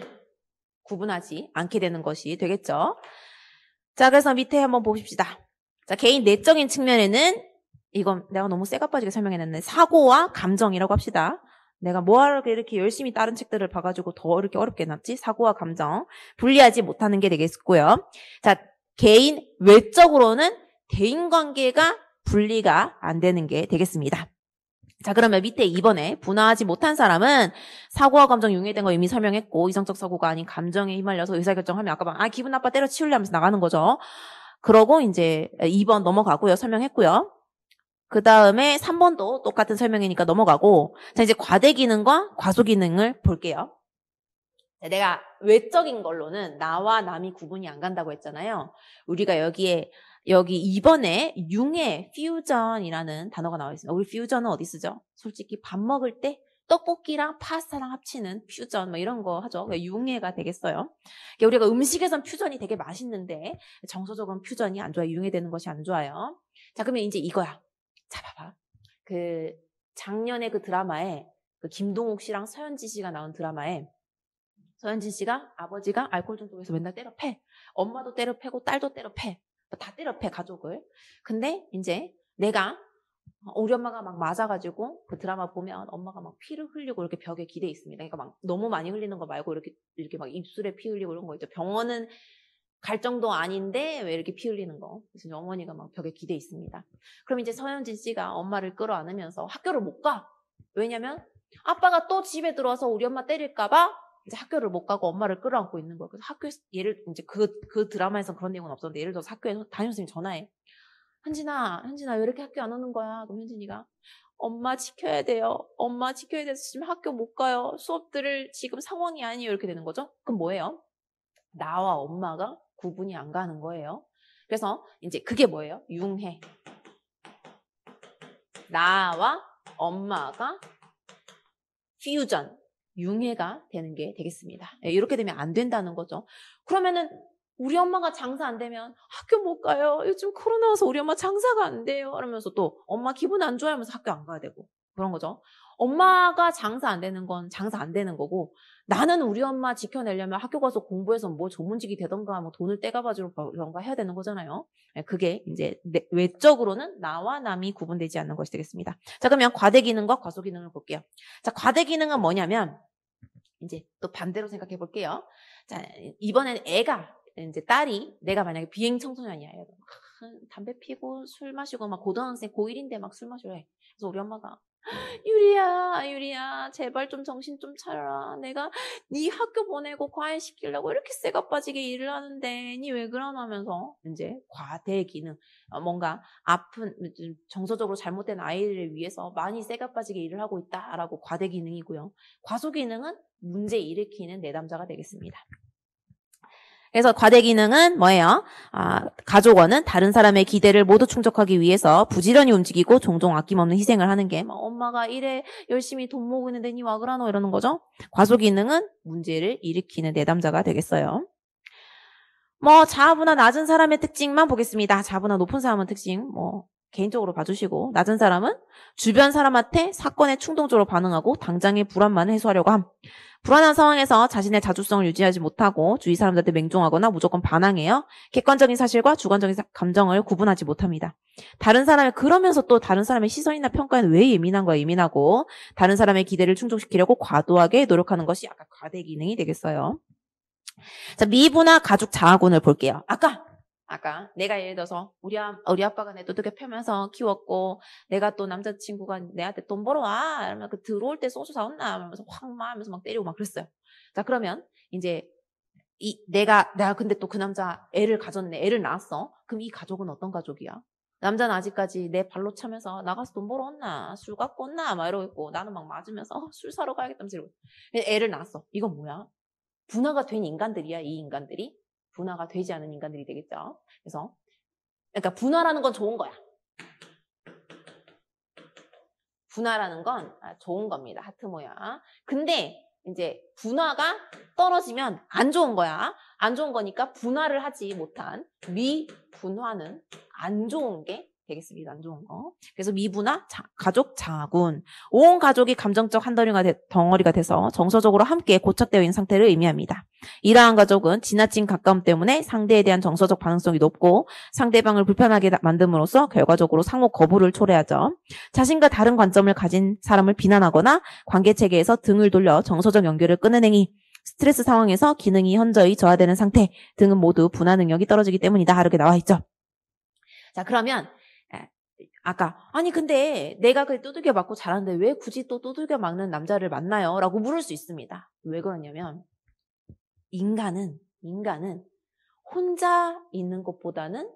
구분하지 않게 되는 것이 되겠죠. 자, 그래서 밑에 한번 보십시다. 자, 개인 내적인 측면에는 이건 내가 너무 쎄가 빠지게 설명해놨네. 사고와 감정이라고 합시다. 내가 뭐하러 이렇게 열심히 다른 책들을 봐가지고 더 이렇게 어렵게 해놨지? 사고와 감정. 분리하지 못하는 게 되겠고요. 자, 개인 외적으로는 대인관계가 분리가 안 되는 게 되겠습니다. 자, 그러면 밑에 2번에 분화하지 못한 사람은 사고와 감정 융해된 거 이미 설명했고, 이성적 사고가 아닌 감정에 휘말려서 의사결정하면 아까 기분 나빠 때려치우려 하면서 나가는 거죠. 그러고 이제 2번 넘어가고요. 설명했고요. 그 다음에 3번도 똑같은 설명이니까 넘어가고, 자, 이제 과대 기능과 과소 기능을 볼게요. 내가 외적인 걸로는 나와 남이 구분이 안 간다고 했잖아요. 우리가 여기 2번에 융해, 퓨전이라는 단어가 나와 있습니다. 우리 퓨전은 어디 쓰죠? 솔직히 밥 먹을 때 떡볶이랑 파스타랑 합치는 퓨전 이런 거 하죠. 융해가 되겠어요. 우리가 음식에선 퓨전이 되게 맛있는데 정서적으로는 퓨전이 안 좋아요. 융해되는 것이 안 좋아요. 자, 그러면 이제 이거야. 자, 봐봐. 작년에 그 드라마에 김동욱 씨랑 서현진 씨가 나온 드라마에 서현진 씨가 아버지가 알코올 중독에서 맨날 때려 패. 엄마도 때려 패고 딸도 때려 패. 다 때려 패, 가족을. 근데 이제 내가 우리 엄마가 막 맞아가지고 그 드라마 보면 엄마가 막 피를 흘리고 이렇게 벽에 기대 있습니다. 그러니까 막 너무 많이 흘리는 거 말고 이렇게 막 입술에 피 흘리고 이런 거 있죠. 병원은 갈 정도 아닌데 왜 이렇게 피 흘리는 거. 그래서 어머니가 막 벽에 기대 있습니다. 그럼 이제 서현진 씨가 엄마를 끌어안으면서 학교를 못 가. 왜냐면 아빠가 또 집에 들어와서 우리 엄마 때릴까봐 이제 학교를 못 가고 엄마를 끌어안고 있는 거예요. 그래서 학교에서 이제 그 드라마에서 그런 내용은 없었는데 예를 들어서 학교에서 담임선생님이 전화해. 현진아 왜 이렇게 학교 안 오는 거야? 그럼 현진이가 엄마 지켜야 돼요. 엄마 지켜야 돼서 지금 학교 못 가요. 수업 들을 지금 상황이 아니에요. 이렇게 되는 거죠. 그럼 뭐예요? 나와 엄마가 구분이 안 가는 거예요. 그래서 이제 그게 뭐예요? 융해. 나와 엄마가 퓨전. 융해가 되는 게 되겠습니다. 이렇게 되면 안 된다는 거죠. 그러면은 우리 엄마가 장사 안 되면 학교 못 가요. 요즘 코로나 와서 우리 엄마 장사가 안 돼요. 그러면서 또 엄마 기분 안 좋아요 하면서 학교 안 가야 되고 그런 거죠. 엄마가 장사 안 되는 건 장사 안 되는 거고 나는 우리 엄마 지켜내려면 학교 가서 공부해서 뭐 전문직이 되던가 뭐 돈을 떼가가지고 그런가 해야 되는 거잖아요. 그게 이제 외적으로는 나와 남이 구분되지 않는 것이 되겠습니다. 자, 그러면 과대 기능과 과소 기능을 볼게요. 자, 과대 기능은 뭐냐면 이제 또 반대로 생각해 볼게요. 자, 이번에는 이제 딸이 내가 만약에 비행 청소년이야. 담배 피고 술 마시고 막 고등학생 고1인데 막 술 마시려 해. 그래서 우리 엄마가 유리야 제발 좀 정신 좀 차려라. 내가 네 학교 보내고 과외 시키려고 이렇게 쎄가 빠지게 일을 하는데 니 왜 그러냐면서 이제 과대 기능 뭔가 아픈 정서적으로 잘못된 아이를 위해서 많이 쎄가 빠지게 일을 하고 있다라고 과대 기능이고요. 과소 기능은 문제 일으키는 내담자가 되겠습니다. 그래서 과대 기능은 뭐예요? 가족원은 다른 사람의 기대를 모두 충족하기 위해서 부지런히 움직이고 종종 아낌없는 희생을 하는 게 엄마가 이래 열심히 돈 모으는데 니 와 그러노 이러는 거죠. 과소 기능은 문제를 일으키는 내담자가 되겠어요. 자아분화 낮은 사람의 특징만 보겠습니다. 자아분화 높은 사람의 특징 개인적으로 봐주시고, 낮은 사람은 주변 사람한테 사건에 충동적으로 반응하고 당장의 불안만을 해소하려고 함. 불안한 상황에서 자신의 자주성을 유지하지 못하고 주위 사람들한테 맹종하거나 무조건 반항해요. 객관적인 사실과 주관적인 감정을 구분하지 못합니다. 그러면서 또 다른 사람의 시선이나 평가에는 왜 예민한 거야, 예민하고. 다른 사람의 기대를 충족시키려고 과도하게 노력하는 것이 약간 과대 기능이 되겠어요. 자, 미분화 가족 자아군을 볼게요. 아까 내가 예를 들어서 우리 아빠가 내 두들겨 패면서 키웠고 내가 또 남자친구가 내한테 돈 벌어와 이러면 그 들어올 때 소주 사왔나 하면서 확 막 하면서 막 때리고 막 그랬어요. 자, 그러면 이제 내가 근데 또 그 남자 애를 가졌네. 애를 낳았어. 그럼 이 가족은 어떤 가족이야? 남자는 아직까지 내 발로 차면서 나가서 돈 벌어왔나 술 갖고 왔나 막 이러고 있고 나는 막 맞으면서 술 사러 가야겠다면서 이러고 애를 낳았어. 이건 뭐야? 분화가 된 인간들이야, 이 인간들이. 분화가 되지 않은 인간들이 되겠죠. 그래서, 그러니까 분화라는 건 좋은 거야. 분화라는 건 좋은 겁니다. 하트 모양. 근데 이제 분화가 떨어지면 안 좋은 거야. 안 좋은 거니까 분화를 하지 못한 미분화는 안 좋은 게 되겠습니다. 안 좋은 거. 그래서 미분화, 가족 자아군. 온 가족이 감정적 한 덩어리가 돼서 정서적으로 함께 고착되어 있는 상태를 의미합니다. 이러한 가족은 지나친 가까움 때문에 상대에 대한 정서적 반응성이 높고 상대방을 불편하게 만듦으로써 결과적으로 상호 거부를 초래하죠. 자신과 다른 관점을 가진 사람을 비난하거나 관계체계에서 등을 돌려 정서적 연결을 끊는 행위, 스트레스 상황에서 기능이 현저히 저하되는 상태 등은 모두 분화 능력이 떨어지기 때문이다. 이렇게 나와 있죠. 자, 그러면 아니 근데 내가 그 두들겨 맞고 자랐는데 왜 굳이 또 두들겨 맞는 남자를 만나요? 라고 물을 수 있습니다. 왜 그러냐면 인간은 혼자 있는 것보다는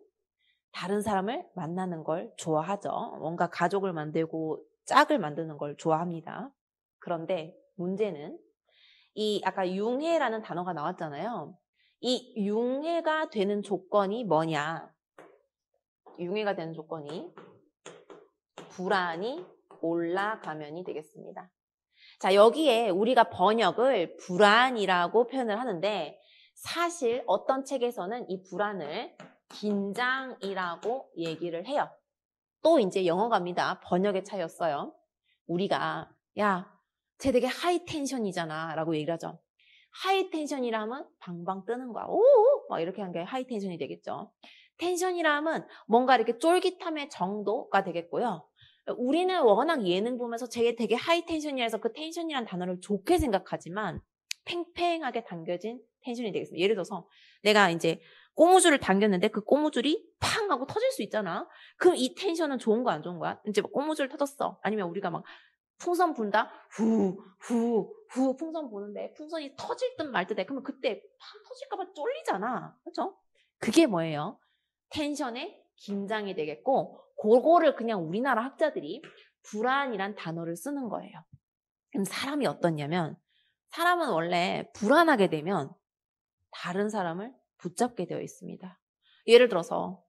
다른 사람을 만나는 걸 좋아하죠. 뭔가 가족을 만들고 짝을 만드는 걸 좋아합니다. 그런데 문제는 아까 융해라는 단어가 나왔잖아요. 이 융해가 되는 조건이 뭐냐? 융해가 되는 조건이 불안이 올라가면이 되겠습니다. 자, 여기에 우리가 번역을 불안이라고 표현을 하는데 사실 어떤 책에서는 이 불안을 긴장이라고 얘기를 해요. 또 이제 영어갑니다. 번역의 차이였어요. 우리가 쟤 되게 하이 텐션이잖아 라고 얘기를 하죠. 하이 텐션이라면 방방 뜨는 거야. 오오 막 이렇게 한 게 하이 텐션이 되겠죠. 텐션이라면 뭔가 이렇게 쫄깃함의 정도가 되겠고요. 우리는 워낙 예능 보면서 쟤 되게 하이 텐션이라 해서 그 텐션이라는 단어를 좋게 생각하지만 팽팽하게 당겨진 텐션이 되겠습니다. 예를 들어서 내가 이제 고무줄을 당겼는데 그 고무줄이 팡 하고 터질 수 있잖아. 그럼 이 텐션은 좋은 거야, 안 좋은 거야? 이제 고무줄 터졌어. 아니면 우리가 막 풍선 분다? 후 풍선 부는데 풍선이 터질 듯 말 듯 해. 그러면 그때 팡 터질까봐 쫄리잖아. 그렇죠? 그게 뭐예요? 텐션의 긴장이 되겠고 그거를 그냥 우리나라 학자들이 불안이란 단어를 쓰는 거예요. 그럼 사람이 어떻냐면 사람은 원래 불안하게 되면 다른 사람을 붙잡게 되어 있습니다. 예를 들어서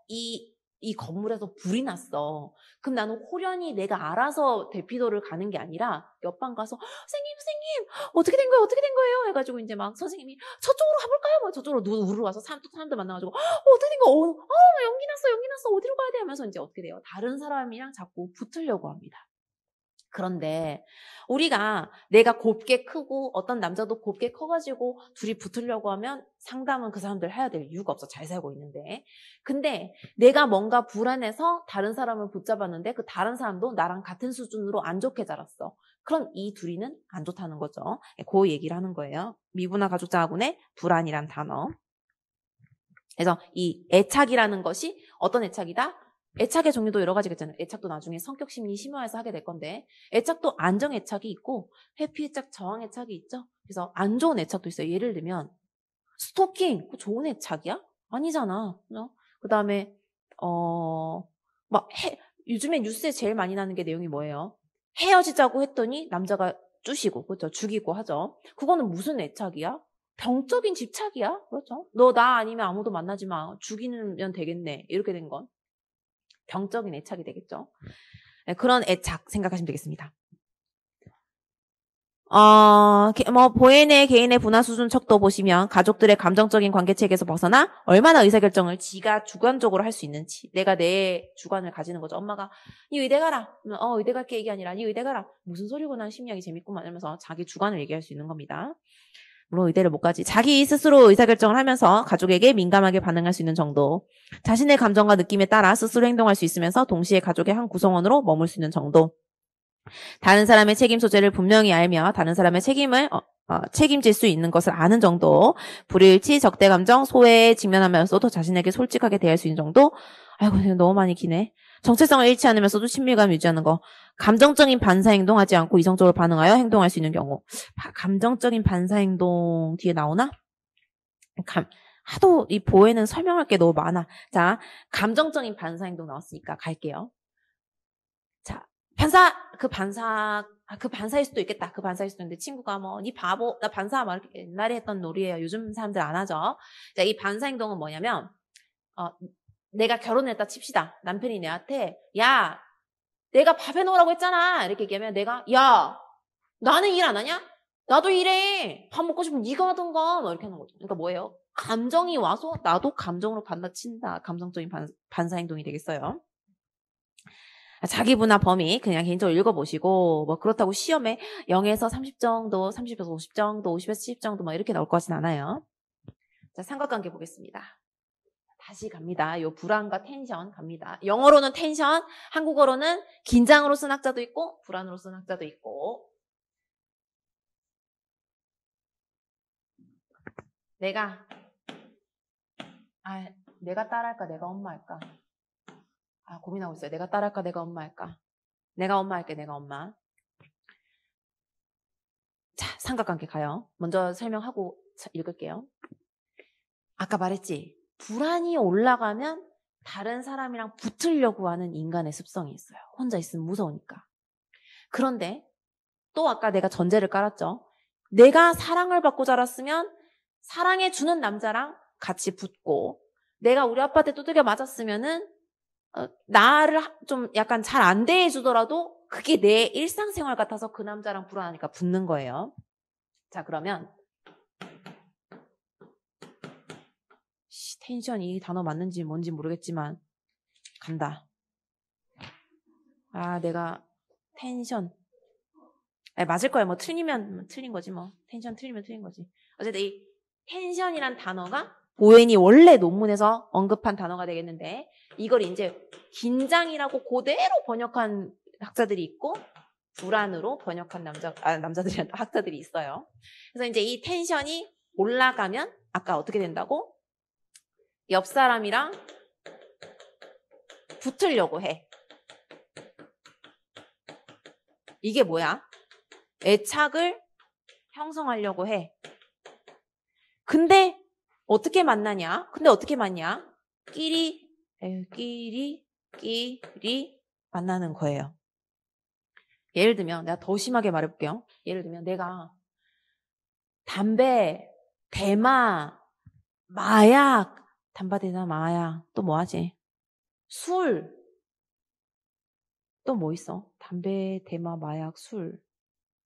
이 건물에서 불이 났어. 그럼 나는 호련히 내가 알아서 대피소를 가는 게 아니라 옆방 가서 선생님 어떻게 된 거예요? 해가지고 이제 막 선생님이 저쪽으로 가볼까요? 뭐 저쪽으로 우르르 와서 사람들 만나가지고 어떻게 된 거야? 연기 났어 어디로 가야 돼? 하면서 이제 어떻게 돼요? 다른 사람이랑 자꾸 붙으려고 합니다. 그런데 우리가 내가 곱게 크고 어떤 남자도 곱게 커가지고 둘이 붙으려고 하면 상담은 그 사람들 해야 될 이유가 없어. 잘 살고 있는데. 근데 내가 뭔가 불안해서 다른 사람을 붙잡았는데 그 다른 사람도 나랑 같은 수준으로 안 좋게 자랐어. 그럼 이 둘이는 안 좋다는 거죠. 그 얘기를 하는 거예요. 미분화 가족자아군의 불안이란 단어. 그래서 이 애착이라는 것이 어떤 애착이다? 애착의 종류도 여러 가지가 있잖아요. 애착도 나중에 성격 심리 심화해서 하게 될 건데 애착도 안정 애착이 있고 회피 애착, 저항 애착이 있죠. 그래서 안 좋은 애착도 있어요. 예를 들면 스토킹, 그거 좋은 애착이야? 아니잖아. 그 다음에 요즘에 뉴스에 제일 많이 나는 게 내용이 뭐예요? 헤어지자고 했더니 남자가 쭈시고 그렇죠. 죽이고 하죠. 그거는 무슨 애착이야? 병적인 집착이야? 그렇죠. 너 나 아니면 아무도 만나지 마. 죽이면 되겠네. 이렇게 된 건 병적인 애착이 되겠죠. 네, 그런 애착 생각하시면 되겠습니다. 보엔의 개인의 분화 수준 척도 보시면 가족들의 감정적인 관계체계에서 벗어나 얼마나 의사결정을 지가 주관적으로 할 수 있는지. 내가 내 주관을 가지는 거죠. 엄마가 이 의대 가라. 의대 갈게 이게 아니라 이 의대 가라. 무슨 소리고 난 심리학이 재밌구만 이러면서 자기 주관을 얘기할 수 있는 겁니다. 물론 의대를 못 가지. 자기 스스로 의사결정을 하면서 가족에게 민감하게 반응할 수 있는 정도. 자신의 감정과 느낌에 따라 스스로 행동할 수 있으면서 동시에 가족의 한 구성원으로 머물 수 있는 정도. 다른 사람의 책임 소재를 분명히 알며 다른 사람의 책임을 책임질 수 있는 것을 아는 정도. 불일치, 적대 감정, 소외에 직면하면서도 자신에게 솔직하게 대할 수 있는 정도. 아이고 너무 많이 기네. 정체성을 잃지 않으면서도 친밀감 유지하는 거. 감정적인 반사행동하지 않고 이성적으로 반응하여 행동할 수 있는 경우. 감정적인 반사행동 뒤에 나오나? 하도 이 보에는 설명할 게 너무 많아. 자, 감정적인 반사행동 나왔으니까 갈게요. 자, 그 반사일 수도 있겠다. 그 반사일 수도 있는데 친구가 니 바보, 나 반사 막 이렇게 옛날에 했던 놀이예요. 요즘 사람들 안 하죠. 자, 이 반사 행동은 뭐냐면, 내가 결혼했다 칩시다. 남편이 내한테, 야, 내가 밥 해놓으라고 했잖아. 이렇게 얘기하면 내가, 야, 나는 일 안 하냐? 나도 일해. 밥 먹고 싶으면 네가 하던가. 뭐 이렇게 하는 거죠. 그러니까 뭐예요? 감정이 와서 나도 감정으로 반사친다. 감성적인 반사 행동이 되겠어요. 자기 분화 범위 그냥 개인적으로 읽어보시고 뭐 그렇다고 시험에 0에서 30 정도, 30에서 50 정도, 50에서 70 정도 막 이렇게 나올 것 같진 않아요. 자, 삼각관계 보겠습니다. 다시 갑니다. 요 불안과 텐션 갑니다. 영어로는 텐션, 한국어로는 긴장으로 쓴 학자도 있고 불안으로 쓴 학자도 있고. 내가 딸할까 내가 엄마할까? 고민하고 있어요. 내가 딸할까 내가 엄마할까? 내가 엄마할게 내가 엄마. 자, 삼각관계 가요. 먼저 설명하고 읽을게요. 아까 말했지. 불안이 올라가면 다른 사람이랑 붙으려고 하는 인간의 습성이 있어요. 혼자 있으면 무서우니까. 그런데 또 아까 내가 전제를 깔았죠. 내가 사랑을 받고 자랐으면 사랑해주는 남자랑 같이 붙고 내가 우리 아빠한테 두들겨 맞았으면은 나를 좀 약간 잘 안 대해주더라도 그게 내 일상생활 같아서 그 남자랑 불안하니까 붙는 거예요. 자, 그러면 텐션 이 단어 맞는지 뭔지 모르겠지만 간다. 내가 텐션 맞을 거야. 뭐 틀리면 틀린 거지 뭐. 텐션 틀리면 틀린 거지. 어쨌든 이 텐션이란 단어가 보엔이 원래 논문에서 언급한 단어가 되겠는데 이걸 이제 긴장이라고 그대로 번역한 학자들이 있고 불안으로 번역한 남자들이 학자들이 있어요. 그래서 이제 이 텐션이 올라가면 아까 어떻게 된다고? 옆 사람이랑 붙으려고 해. 이게 뭐야? 애착을 형성하려고 해. 근데 어떻게 만나냐? 끼리 만나는 거예요. 예를 들면 내가 더 심하게 말해볼게요. 예를 들면 내가 담배, 대마, 마약, 담바대나 마약 또 뭐 하지? 술 또 뭐 있어? 담배, 대마, 마약, 술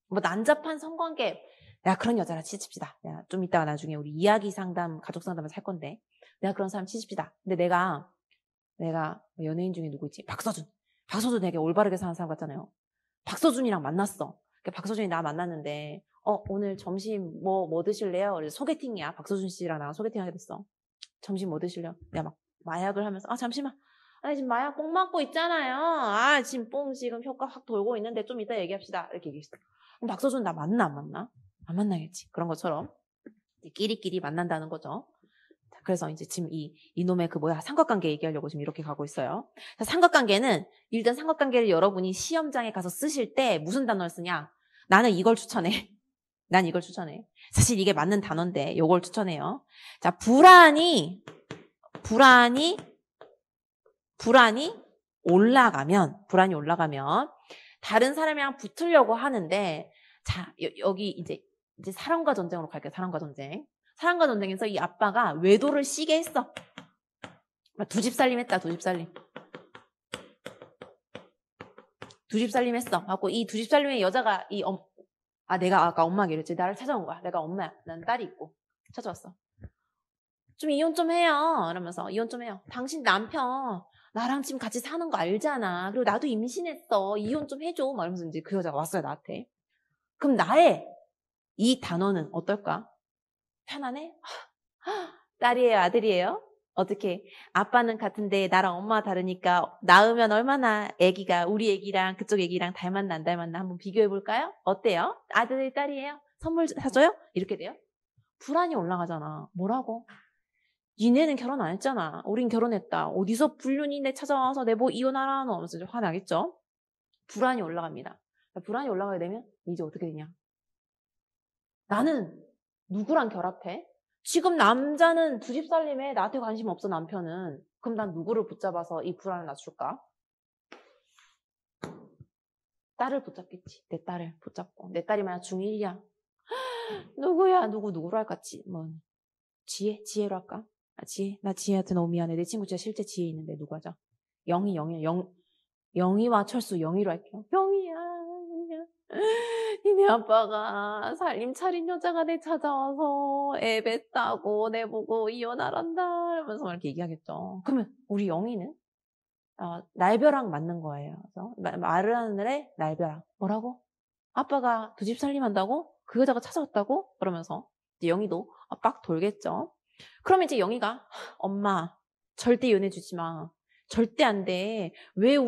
뭐 난잡한 성관계 내가 그런 여자라 치집시다. 내가 좀 이따가 나중에 우리 이야기 상담, 가족 상담에서 할 건데 내가 그런 사람 치집시다. 근데 내가 연예인 중에 누구 있지? 박서준 되게 올바르게 사는 사람 같잖아요. 박서준이랑 만났어. 박서준이 나 만났는데 오늘 점심 뭐 드실래요? 그래서 소개팅이야. 박서준 씨랑 나랑 소개팅하게 됐어. 점심 뭐 드실래요? 내가 막 마약을 하면서 잠시만. 지금 마약 뽕 맞고 있잖아요. 지금 뽕 지금 효과 확 돌고 있는데 좀 이따 얘기합시다. 이렇게 얘기했어. 그럼 박서준 나 만나 안 만나? 안 만나겠지. 그런 것처럼 끼리끼리 만난다는 거죠. 그래서 이제 지금 이놈의 삼각관계 얘기하려고 지금 이렇게 가고 있어요. 삼각관계는 일단 삼각관계를 여러분이 시험장에 가서 쓰실 때 무슨 단어를 쓰냐? 나는 이걸 추천해. 난 이걸 추천해. 사실 이게 맞는 단어인데 이걸 추천해요. 자, 불안이 올라가면 다른 사람이랑 붙으려고 하는데 자, 여기 이제 사랑과 전쟁으로 갈게요. 사랑과 전쟁에서 이 아빠가 외도를 시게 했어. 두 집 살림 했다. 두 집 살림 했어. 하고 이 두 집 살림의 여자가 내가 아까 엄마가 이랬지. 나를 찾아온 거야. 내가 엄마야. 난 딸이 있고. 찾아왔어. 좀 이혼 좀 해요. 이러면서 이혼 좀 해요. 당신 남편 나랑 지금 같이 사는 거 알잖아. 그리고 나도 임신했어. 이혼 좀 해줘. 막 이러면서 이제 그 여자가 왔어요, 나한테. 그럼 나의 이 단어는 어떨까? 편안해? 딸이에요, 아들이에요? 어떻게? 아빠는 같은데 나랑 엄마가 다르니까 낳으면 얼마나 우리 애기랑 그쪽 애기랑 닮았나 안 닮았나 한번 비교해볼까요? 어때요? 아들, 딸이에요? 선물 사줘요? 이렇게 돼요? 불안이 올라가잖아. 뭐라고? 니네는 결혼 안 했잖아. 우린 결혼했다. 어디서 불륜이 내 찾아와서 내 뭐 이혼하라 너 하면서 화나겠죠? 불안이 올라갑니다. 불안이 올라가게 되면 이제 어떻게 되냐? 나는 누구랑 결합해? 지금 남자는 두 집 살림에 나한테 관심 없어, 남편은. 그럼 난 누구를 붙잡아서 이 불안을 낮출까? 딸을 붙잡겠지. 내 딸을 붙잡고. 내 딸이 만약 중1이야. 누구야? 누구로 할까? 지혜로 할까? 지혜. 나 지혜한테 너무 미안해. 내 친구 진짜 실제 지혜 있는데 누구 하자? 영희와 철수 영희로 할게요. 영희야. 니네 아빠가 살림 차린 여자가 내 찾아와서 애 뱉다고 내 보고 이혼하란다 이러면서 막 이렇게 얘기하겠죠. 그러면 우리 영희는 날벼락 맞는 거예요. 그래서 말을 하늘에 날벼락. 뭐라고? 아빠가 두 집 살림한다고? 그 여자가 찾아왔다고? 그러면서 이제 영희도 빡 돌겠죠. 그러면 이제 영희가 엄마 절대 이혼해 주지 마. 절대 안 돼. 왜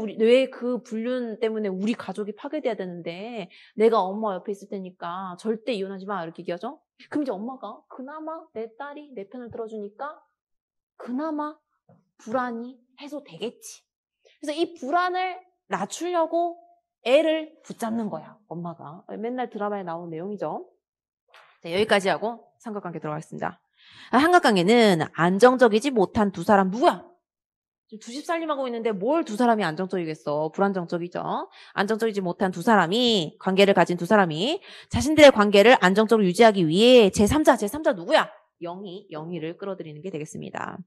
그 불륜 때문에 우리 가족이 파괴돼야 되는데 내가 엄마 옆에 있을 테니까 절대 이혼하지 마. 이렇게 얘기하죠. 그럼 이제 엄마가 그나마 내 딸이 내 편을 들어주니까 그나마 불안이 해소되겠지. 그래서 이 불안을 낮추려고 애를 붙잡는 거야. 엄마가. 맨날 드라마에 나오는 내용이죠. 자, 여기까지 하고 삼각관계 들어가겠습니다. 삼각관계는 안정적이지 못한 두 사람 누구야? 지금 두 집 살림하고 있는데 뭘 두 사람이 안정적이겠어. 불안정적이죠. 안정적이지 못한 두 사람이 관계를 가진 두 사람이 자신들의 관계를 안정적으로 유지하기 위해 제3자 누구야? 영희를 끌어들이는 게 되겠습니다.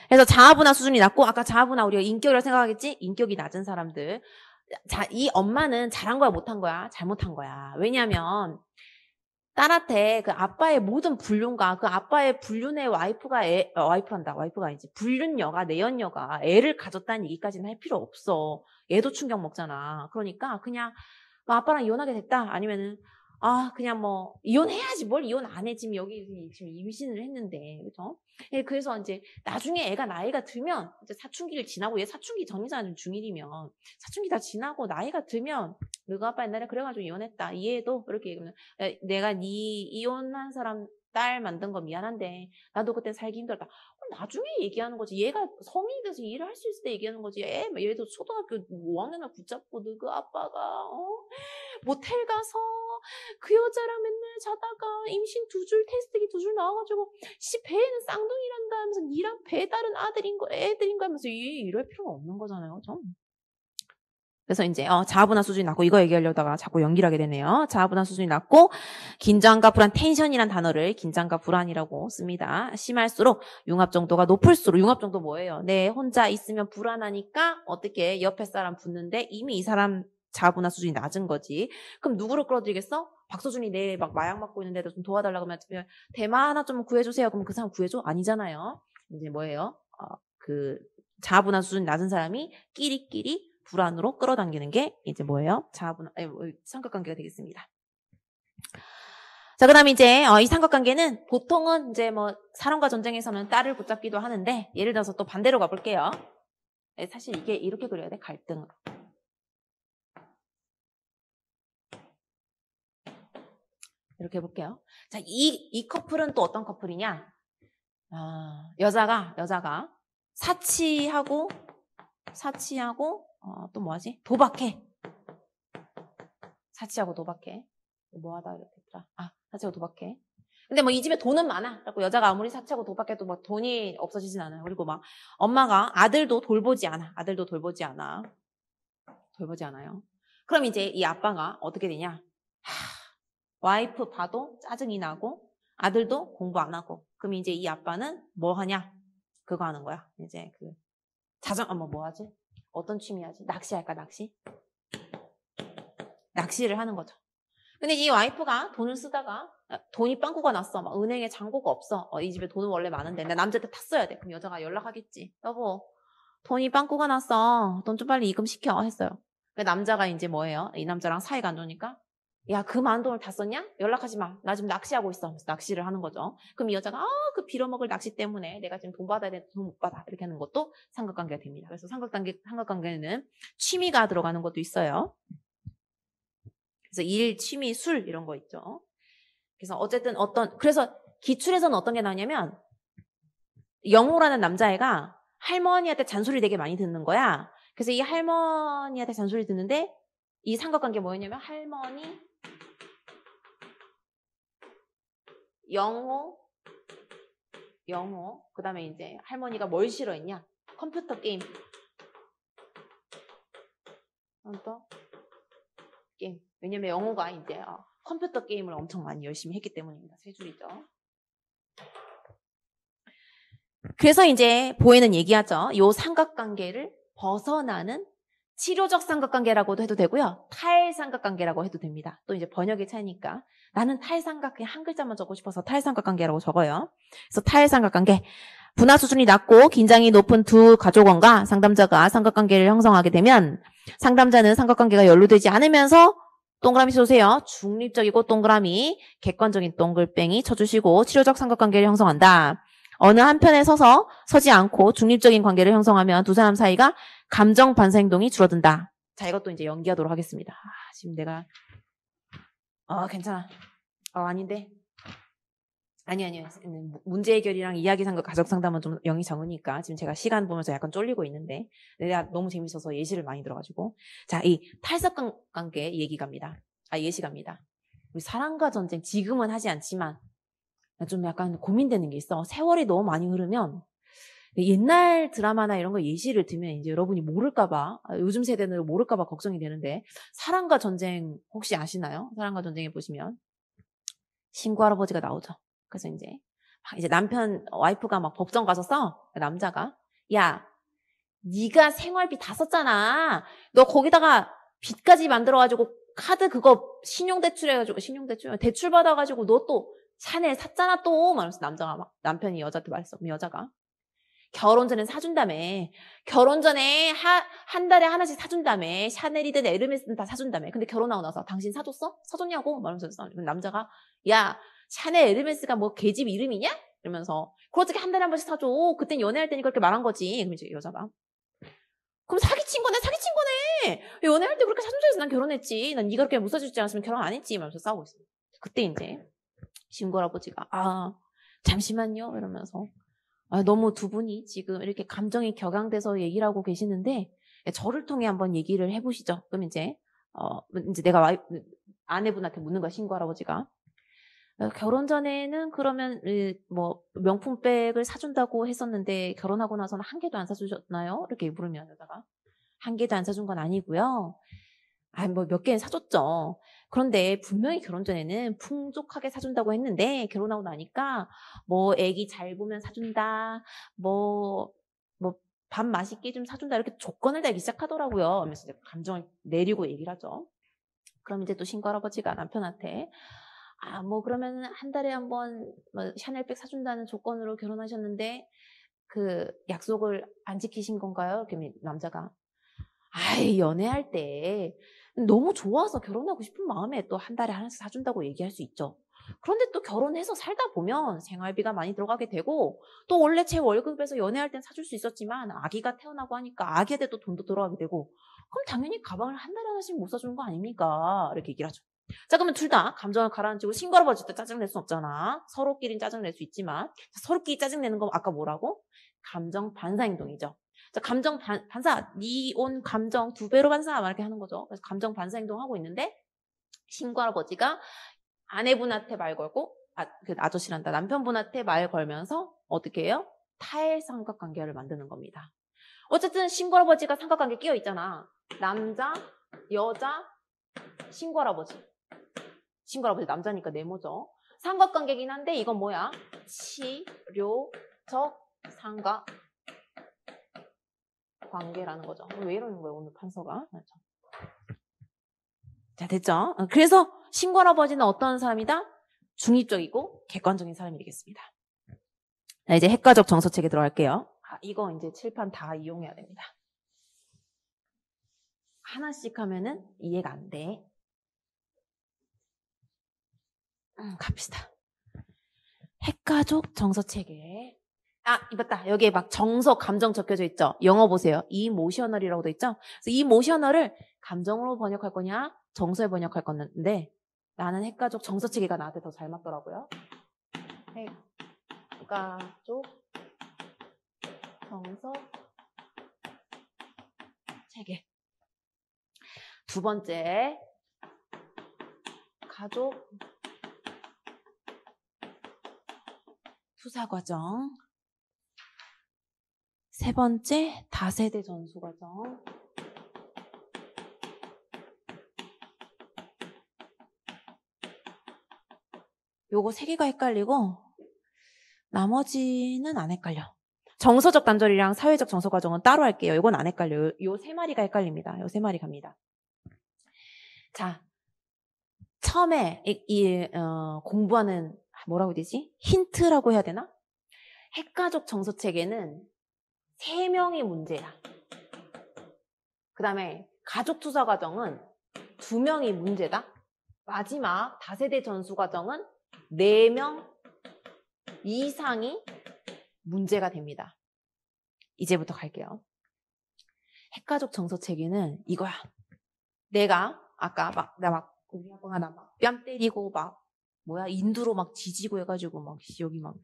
그래서 자아분화 수준이 낮고 아까 자아분화 우리가 인격이라고 생각하겠지? 인격이 낮은 사람들. 이 엄마는 잘한 거야 못한 거야? 잘못한 거야. 왜냐하면 딸한테 그 아빠의 모든 불륜과 그 아빠의 불륜의 와이프가 아니지. 불륜녀가, 내연녀가 애를 가졌다는 얘기까지는 할 필요 없어. 얘도 충격 먹잖아. 그러니까 그냥 아빠랑 이혼하게 됐다. 아니면은 그냥 뭐 이혼해야지 뭘 이혼 안 해. 지금 임신을 했는데. 그죠? 예, 그래서 이제 나중에 애가 나이가 들면 이제 사춘기를 지나고 얘 사춘기 전이잖아. 중1이면 사춘기 다 지나고 나이가 들면 너가 아빠 옛날에 그래가지고 이혼했다. 이해해도 그렇게 얘기하면 내가 네 이혼한 사람 딸 만든 거 미안한데 나도 그때 살기 힘들다. 나중에 얘기하는 거지. 얘가 성인이 돼서 일을 할 수 있을 때 얘기하는 거지. 얘도 초등학교 5학년을 붙잡고 너그 아빠가 모텔 가서 그 여자랑 맨날 자다가 임신 2줄 테스트기 2줄 나와가지고 배에는 쌍둥이란다 하면서 니랑 배 다른 애들인 거 하면서 이럴 필요가 없는 거잖아요. 좀. 그래서 이제 자아분화 수준이 낮고 이거 얘기하려다가 자꾸 연기를 하게 되네요. 자아분화 수준이 낮고 긴장과 불안, 텐션이란 단어를 긴장과 불안이라고 씁니다. 심할수록 융합 정도가 높을수록 융합 정도 뭐예요? 내 혼자 있으면 불안하니까 어떻게 옆에 사람 붙는데 이미 이 사람 자아분화 수준이 낮은 거지. 그럼 누구를 끌어들이겠어? 박서준이 내 막 마약 맞고 있는데 좀 도와달라고 하면 대마 하나 좀 구해주세요. 그럼 그 사람 구해줘? 아니잖아요. 이제 뭐예요? 그 자아분화 수준이 낮은 사람이 끼리끼리 불안으로 끌어당기는 게 이제 뭐예요? 삼각관계가 되겠습니다. 자, 그다음 이제 이 삼각관계는 보통은 이제 뭐 사랑과 전쟁에서는 딸을 붙잡기도 하는데 예를 들어서 또 반대로 가볼게요. 사실 이게 이렇게 그려야 돼. 갈등으로. 이렇게 해볼게요. 자, 이 커플은 또 어떤 커플이냐? 여자가 사치하고 또 뭐하지? 도박해. 사치하고 도박해. 뭐하다 이렇게 했더라. 사치하고 도박해. 근데 뭐 이 집에 돈은 많아. 그래서 여자가 아무리 사치하고 도박해도 막 돈이 없어지진 않아요. 그리고 막 엄마가 아들도 돌보지 않아. 돌보지 않아요. 그럼 이제 이 아빠가 어떻게 되냐? 와이프 봐도 짜증이 나고 아들도 공부 안 하고. 그럼 이제 이 아빠는 뭐 하냐? 그거 하는 거야. 이제 뭐 하지? 어떤 취미 하지? 낚시할까, 낚시? 낚시를 하는 거죠. 근데 이 와이프가 돈을 쓰다가 돈이 빵꾸가 났어. 막 은행에 잔고가 없어. 이 집에 돈은 원래 많은데 나 남자한테 다 써야 돼. 그럼 여자가 연락하겠지. 여보, 돈이 빵꾸가 났어. 돈 좀 빨리 입금시켜 했어요. 그 남자가 이제 뭐예요? 이 남자랑 사이가 안 좋으니까 야, 그 많은 돈을 다 썼냐? 연락하지 마. 나 지금 낚시하고 있어. 그래서 낚시를 하는 거죠. 그럼 이 여자가 그 빌어먹을 낚시 때문에 내가 지금 돈 받아야 돼. 돈 못 받아. 이렇게 하는 것도 삼각관계가 됩니다. 그래서 삼각관계는 취미가 들어가는 것도 있어요. 그래서 일, 취미, 술 이런 거 있죠. 그래서 어쨌든 그래서 기출에서는 어떤 게 나오냐면 영호라는 남자애가 할머니한테 잔소리 되게 많이 듣는 거야. 그래서 이 할머니한테 잔소리 듣는데 이 삼각관계 뭐였냐면 할머니, 영호, 그 다음에 이제 할머니가 뭘 싫어했냐? 컴퓨터 게임. 또 게임. 왜냐면 영호가 이제 컴퓨터 게임을 엄청 많이 열심히 했기 때문입니다. 세 줄이죠. 그래서 이제 보이는 얘기하죠. 요 삼각관계를 벗어나는 치료적 삼각관계라고도 해도 되고요. 탈삼각관계라고 해도 됩니다. 또 이제 번역의 차이니까 나는 탈삼각관계 한 글자만 적고 싶어서 탈삼각관계라고 적어요. 그래서 탈삼각관계. 분화 수준이 낮고 긴장이 높은 두 가족원과 상담자가 삼각관계를 형성하게 되면 상담자는 삼각관계가 연루되지 않으면서 동그라미 쳐주세요. 중립적이고 동그라미, 객관적인 동글뱅이 쳐주시고 치료적 삼각관계를 형성한다. 어느 한편에 서지 않고 중립적인 관계를 형성하면 두 사람 사이가 감정 반사 행동이 줄어든다. 자, 이것도 이제 연기하도록 하겠습니다. 지금 내가 괜찮아. 아닌데. 아니요. 문제 해결이랑 이야기 상담, 가족 상담은 좀 영이 적으니까 지금 제가 시간 보면서 약간 쫄리고 있는데 내가 너무 재밌어서 예시를 많이 들어가지고 자, 이 탈색관계 예시 갑니다. 우리 사랑과 전쟁 지금은 하지 않지만 좀 약간 고민되는 게 있어. 세월이 너무 많이 흐르면 옛날 드라마나 이런 거 예시를 들면 이제 여러분이 모를까봐 요즘 세대는 모를까봐 걱정이 되는데 사랑과 전쟁 혹시 아시나요? 사랑과 전쟁에 보시면 신구 할아버지가 나오죠. 그래서 이제 남편 와이프가 막 법정 가서 남자가 야 네가 생활비 다 썼잖아. 너 거기다가 빚까지 만들어가지고 카드 그거 대출 받아가지고 너 또 샤넬 샀잖아 또 말하면서 남편이 여자한테 말했어. 여자가 결혼 전에 사준다며. 결혼 전에 한 달에 하나씩 사준다며. 샤넬이든 에르메스든 다 사준다며. 근데 결혼하고 나서 당신 사줬어? 사줬냐고? 말하면서 남자가 야 샤넬 에르메스가 뭐 걔집 이름이냐? 이러면서 그렇게 한 달에 한 번씩 사줘. 그땐 연애할 때니까 그렇게 말한 거지. 그럼 이제 여자가 그럼 사기친 거네. 연애할 때 그렇게 사준 줄 알아서 난 결혼했지. 난 네가 그렇게 못 사주지 않았으면 결혼 안 했지. 이러면서 싸우고 있어요. 그때 이제 신고 할아버지가 잠시만요 이러면서 너무 두 분이 지금 이렇게 감정이 격양돼서 얘기를 하고 계시는데 저를 통해 한번 얘기를 해보시죠. 그럼 이제 내가 아내분한테 묻는 거야. 신고 할아버지가 결혼 전에는 그러면 뭐 명품백을 사준다고 했었는데 결혼하고 나서는 한 개도 안 사주셨나요? 이렇게 물으면 여자가 한 개도 안 사준 건 아니고요. 뭐 몇 개는 사줬죠. 그런데 분명히 결혼 전에는 풍족하게 사준다고 했는데 결혼하고 나니까 뭐 애기 잘 보면 사준다. 뭐 밥 맛있게 좀 사준다. 이렇게 조건을 내기 시작하더라고요. 하면서 이제 감정을 내리고 얘기를 하죠. 그럼 이제 또 신고 할아버지가 남편한테 뭐 그러면 한 달에 한 번 뭐 샤넬백 사준다는 조건으로 결혼하셨는데 그 약속을 안 지키신 건가요? 그러면 남자가 연애할 때 너무 좋아서 결혼하고 싶은 마음에 또 한 달에 하나씩 사준다고 얘기할 수 있죠. 그런데 또 결혼해서 살다 보면 생활비가 많이 들어가게 되고 또 원래 제 월급에서 연애할 땐 사줄 수 있었지만 아기가 태어나고 하니까 아기한테 또 돈도 들어가게 되고 그럼 당연히 가방을 한 달에 하나씩 못 사주는 거 아닙니까? 이렇게 얘기를 하죠. 자, 그러면 둘 다 감정을 가라앉히고 신고 할아버지도 짜증낼 수 없잖아. 서로끼리는 짜증낼 수 있지만 서로끼리 짜증내는 건 아까 뭐라고? 감정 반사 행동이죠. 자, 감정 반사, 니 온 감정 2배로 반사 이렇게 하는 거죠. 그래서 감정 반사 행동하고 있는데 신고 할아버지가 아내분한테 말 걸고 그 아저씨란다 남편분한테 말 걸면서 어떻게 해요? 탈삼각관계를 만드는 겁니다. 어쨌든 신고 할아버지가 삼각관계 끼어 있잖아. 남자, 여자, 신고 할아버지. 신고 할아버지 남자니까 네모죠. 삼각관계긴 한데 이건 뭐야? 치료적 삼각관계라는 거죠. 왜 이러는 거예요 오늘 판서가? 자, 됐죠? 그래서 신권아버지는 어떤 사람이다? 중립적이고 객관적인 사람이 되겠습니다. 자, 이제 핵가족 정서책에 들어갈게요. 이거 이제 칠판 다 이용해야 됩니다. 하나씩 하면은 이해가 안 돼. 갑시다. 핵가족 정서책에 맞다. 여기에 막 정서, 감정 적혀져 있죠. 영어 보세요. 이모셔널이라고 돼 있죠. 그래서 이모셔널을 감정으로 번역할 거냐, 정서에 번역할 건데 나는 핵가족 정서체계가 나한테 더 잘 맞더라고요. 핵가족 정서체계. 두 번째, 가족 투사과정. 세 번째, 다세대 전수과정. 요거 세 개가 헷갈리고 나머지는 안 헷갈려. 정서적 단절이랑 사회적 정서 과정은 따로 할게요. 이건 안 헷갈려요. 요 세 마리가 헷갈립니다. 요 세 마리 갑니다. 자, 처음에 공부하는 뭐라고 해야 되지? 힌트라고 해야 되나? 핵가족 정서체계는 3명이 문제야. 그 다음에 가족 투사 과정은 2명이 문제다. 마지막 다세대 전수 과정은 4명 이상이 문제가 됩니다. 이제부터 갈게요. 핵가족 정서체계는 이거야. 내가 아까 우리 아빠가 나 막 뺨 때리고 인두로 막 지지고 해가지고 여기 막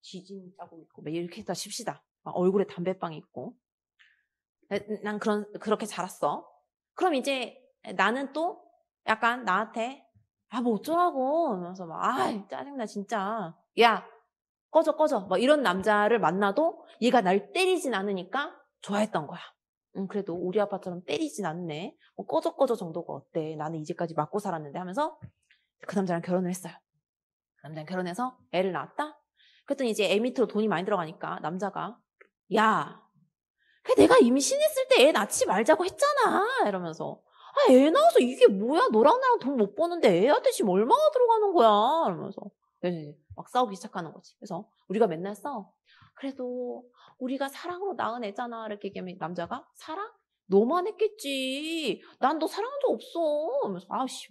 지진 짜고 있고 이렇게 했다 칩시다. 얼굴에 담배빵이 있고. 난 그렇게 자랐어. 그럼 이제 나는 또 약간 나한테 뭐 어쩌라고 하면서 짜증나 진짜. 야 꺼져 이런 남자를 만나도 얘가 날 때리진 않으니까 좋아했던 거야. 그래도 우리 아빠처럼 때리진 않네. 꺼져 정도가 어때. 나는 이제까지 맞고 살았는데 하면서 그 남자랑 결혼을 했어요. 그 남자랑 결혼해서 애를 낳았다. 그랬더니 이제 애 밑으로 돈이 많이 들어가니까 남자가 내가 임신했을 때 애 낳지 말자고 했잖아 이러면서 애 낳아서 이게 뭐야. 너랑 나랑 돈 못 버는데 애한테 지금 얼마나 들어가는 거야 이러면서 막 싸우기 시작하는 거지. 그래서 우리가 맨날 싸워. 그래도 우리가 사랑으로 낳은 애잖아 이렇게 얘기하면 남자가 사랑? 너만 했겠지. 난 너 사랑한 적 없어. 이러면서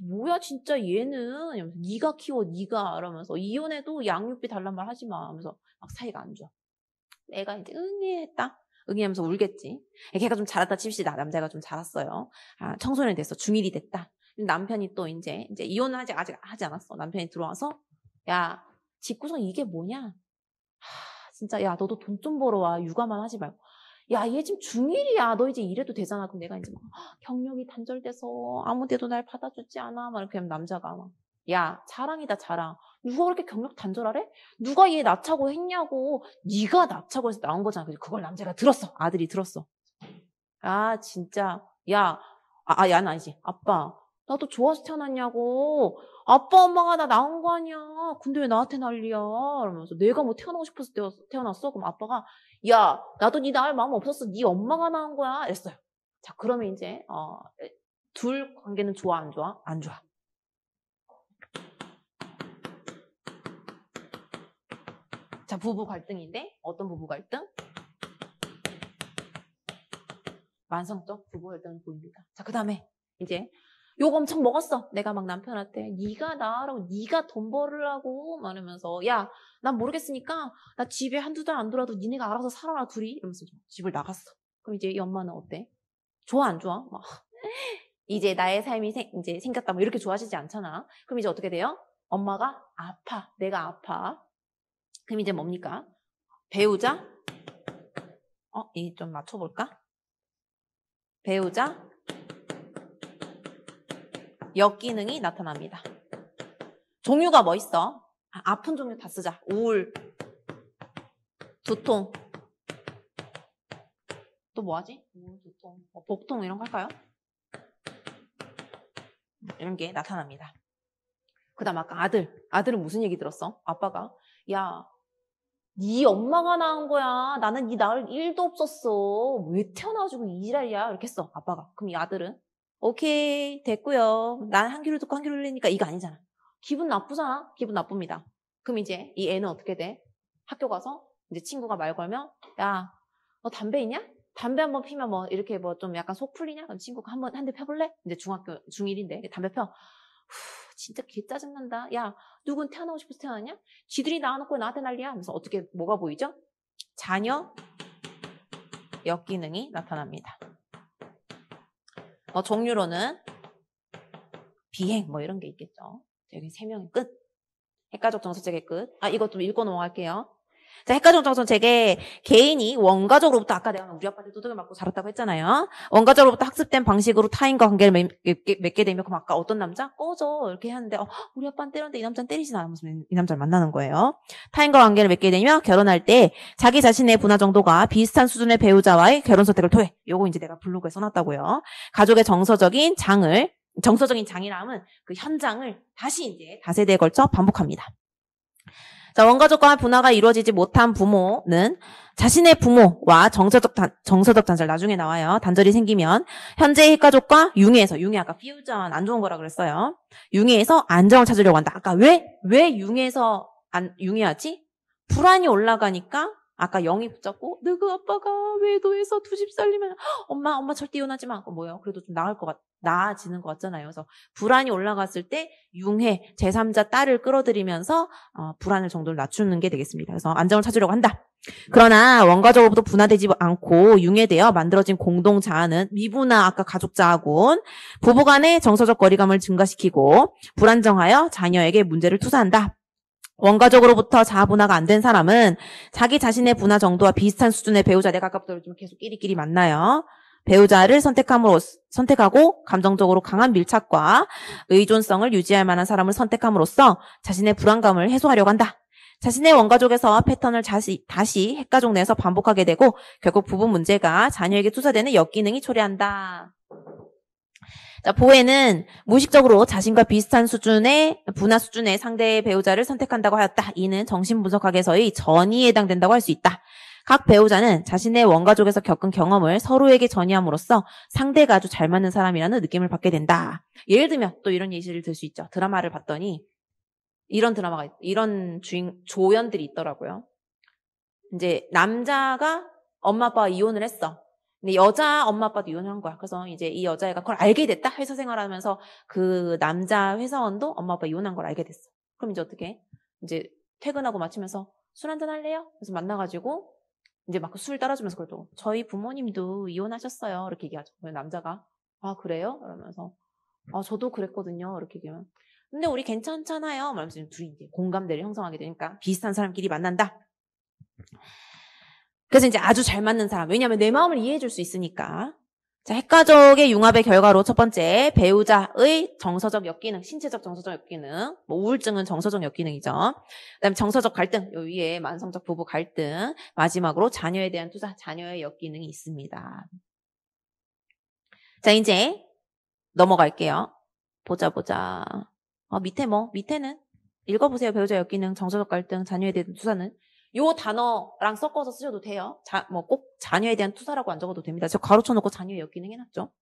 뭐야 진짜 얘는. 이러면서 네가 키워 네가 이러면서 이혼해도 양육비 달란 말 하지 마 하면서 막 사이가 안 좋아. 애가 이제 응애했다. 응애하면서 울겠지. 걔가 좀 자랐다 칩시다. 남자가 좀 자랐어요. 청소년이 됐어. 중1이 됐다. 남편이 또 이제 이혼은 아직 하지 않았어. 남편이 들어와서 집구성 이게 뭐냐? 진짜 너도 돈 좀 벌어와. 육아만 하지 말고. 얘 지금 중1이야. 너 이제 이래도 되잖아. 그럼 내가 이제 경력이 단절돼서 아무 데도 날 받아주지 않아. 이렇게 하면 남자가 자랑이다 자랑. 누가 그렇게 경력 단절하래? 누가 얘 낳자고 했냐고. 네가 낳자고 해서 나온 거잖아. 그걸 남자가 들었어. 아들이 들었어. 진짜. 야는 아니지. 아빠. 나도 좋아서 태어났냐고. 아빠 엄마가 나 낳은 거 아니야. 근데 왜 나한테 난리야. 이러면서 내가 태어나고 싶어서 태어났어. 그럼 아빠가 나도 네 낳을 마음 없었어. 네 엄마가 낳은 거야. 이랬어요. 자, 그러면 이제 둘 관계는 좋아 안 좋아? 안 좋아. 자, 부부 갈등인데 어떤 부부 갈등? 만성적 부부 갈등을 보입니다. 자, 그 다음에 이제 욕 엄청 먹었어. 내가 막 남편한테 네가 나으라고 네가 돈 벌으라고 말하면서 난 모르겠으니까 나 집에 한두 달 안 돌아도 니네가 알아서 살아라 둘이 이러면서 집을 나갔어. 그럼 이제 이 엄마는 어때? 좋아 안 좋아? 이제 나의 삶이 이제 생겼다 이렇게 좋아하시지 않잖아. 그럼 이제 어떻게 돼요? 엄마가 아파. 내가 아파. 그럼 이제 뭡니까? 배우자 이 좀 맞춰볼까? 배우자 역기능이 나타납니다. 종류가 뭐 있어? 아픈 종류 다 쓰자. 우울, 두통. 또 뭐하지? 우울, 두통, 복통 이런 거 할까요? 이런 게 나타납니다. 그 다음 아까 아들은 무슨 얘기 들었어? 아빠가 네 엄마가 낳은 거야. 나는 네 낳을 일도 없었어. 왜 태어나가지고 이 지랄이야? 이렇게 했어 아빠가. 그럼 이 아들은 오케이, 됐고요. 난 한 귀로 듣고 한 귀로 들리니까 이거 아니잖아. 기분 나쁘잖아? 기분 나쁩니다. 그럼 이제 이 애는 어떻게 돼? 학교 가서 이제 친구가 말 걸면, 야, 너 담배 있냐? 담배 한번 피면 뭐 이렇게 뭐 좀 약간 속 풀리냐? 그럼 친구가 한 대 펴볼래? 이제 중학교 중1인데 담배 펴. 진짜 개 짜증난다. 야, 누군 태어나고 싶어서 태어났냐? 지들이 낳아놓고 나한테 난리야. 하면서 어떻게 뭐가 보이죠? 자녀 역기능이 나타납니다. 종류로는 비행 뭐 이런 게 있겠죠. 여기 3명의 끝. 핵가족 정서책의 끝. 이거 좀 읽고 넘어갈게요. 자, 핵가족 정서책에 개인이 원가적으로부터 아까 내가 우리 아빠한테 두들겨 맞고 자랐다고 했잖아요. 원가적으로부터 학습된 방식으로 타인과 관계를 맺게 되면 그럼 아까 어떤 남자? 꺼져 이렇게 하는데 우리 아빠는 때렸는데 이 남자는 때리진 않으면서 이 남자를 만나는 거예요. 타인과 관계를 맺게 되면 결혼할 때 자기 자신의 분화 정도가 비슷한 수준의 배우자와의 결혼 선택을 토해. 요거 이제 내가 블로그에 써놨다고요. 가족의 정서적인 장이라면 그 현장을 다시 이제 다세대에 걸쳐 반복합니다. 자, 원가족과 분화가 이루어지지 못한 부모는 자신의 부모와 정서적 단절 나중에 나와요. 단절이 생기면 현재의 핵가족과 융해 아까 퓨전 안 좋은 거라 그랬어요. 융해에서 안정을 찾으려고 한다. 아까 왜 융해에서 융해하지? 불안이 올라가니까 아까 영이 붙잡고 너그 아빠가 외도에서 2집 살리면 엄마 절대 이혼하지 마. 뭐예요? 그래도 좀 나아지는 것 같잖아요. 그래서 불안이 올라갔을 때 융해 제3자 딸을 끌어들이면서 불안을 정도를 낮추는 게 되겠습니다. 그래서 안정을 찾으려고 한다. 그러나 원가적으로부터 분화되지 않고 융해되어 만들어진 공동자아는 미분화 아까 가족자아군 부부간의 정서적 거리감을 증가시키고 불안정하여 자녀에게 문제를 투사한다. 원가적으로부터 자아 분화가 안 된 사람은 자기 자신의 분화 정도와 비슷한 수준의 배우자, 내가 아까부터 좀 계속 끼리끼리 만나요. 배우자를 선택하고 감정적으로 강한 밀착과 의존성을 유지할 만한 사람을 선택함으로써 자신의 불안감을 해소하려고 한다. 자신의 원가족에서 패턴을 다시 핵가족 내에서 반복하게 되고 결국 부부 문제가 자녀에게 투사되는 역기능이 초래한다. 자, 보혜는 무의식적으로 자신과 비슷한 분화 수준의 상대의 배우자를 선택한다고 하였다. 이는 정신분석학에서의 전이에 해당된다고 할 수 있다. 각 배우자는 자신의 원가족에서 겪은 경험을 서로에게 전이함으로써 상대가 아주 잘 맞는 사람이라는 느낌을 받게 된다. 예를 들면 또 이런 예시를 들 수 있죠. 드라마를 봤더니 이런 조연들이 있더라고요. 이제 남자가 엄마 아빠가 이혼을 했어. 근데 여자 엄마 아빠도 이혼을 한 거야. 그래서 이제 이 여자애가 그걸 알게 됐다. 회사 생활하면서 그 남자 회사원도 엄마 아빠 이혼한 걸 알게 됐어. 그럼 이제 어떻게 해? 이제 퇴근하고 마치면서 술 한잔 할래요? 그래서 만나가지고 이제 막 술 따라주면서 그래도 저희 부모님도 이혼하셨어요. 이렇게 얘기하죠. 남자가 그래요? 그러면서 저도 그랬거든요. 이렇게 얘기하면 근데 우리 괜찮잖아요. 말하면서 둘이 이제 공감대를 형성하게 되니까 비슷한 사람끼리 만난다. 그래서 이제 아주 잘 맞는 사람. 왜냐하면 내 마음을 이해해 줄 수 있으니까. 자, 핵가족의 융합의 결과로 첫 번째, 배우자의 정서적 역기능, 신체적 정서적 역기능, 우울증은 정서적 역기능이죠. 그 다음에 정서적 갈등, 요 위에 만성적 부부 갈등, 마지막으로 자녀에 대한 투사, 자녀의 역기능이 있습니다. 자, 이제 넘어갈게요. 보자. 밑에는 읽어보세요. 배우자 역기능, 정서적 갈등, 자녀에 대한 투사는. 요 단어랑 섞어서 쓰셔도 돼요. 꼭 자녀에 대한 투사라고 안 적어도 됩니다. 저 가로쳐놓고 자녀의 역기능 해놨죠.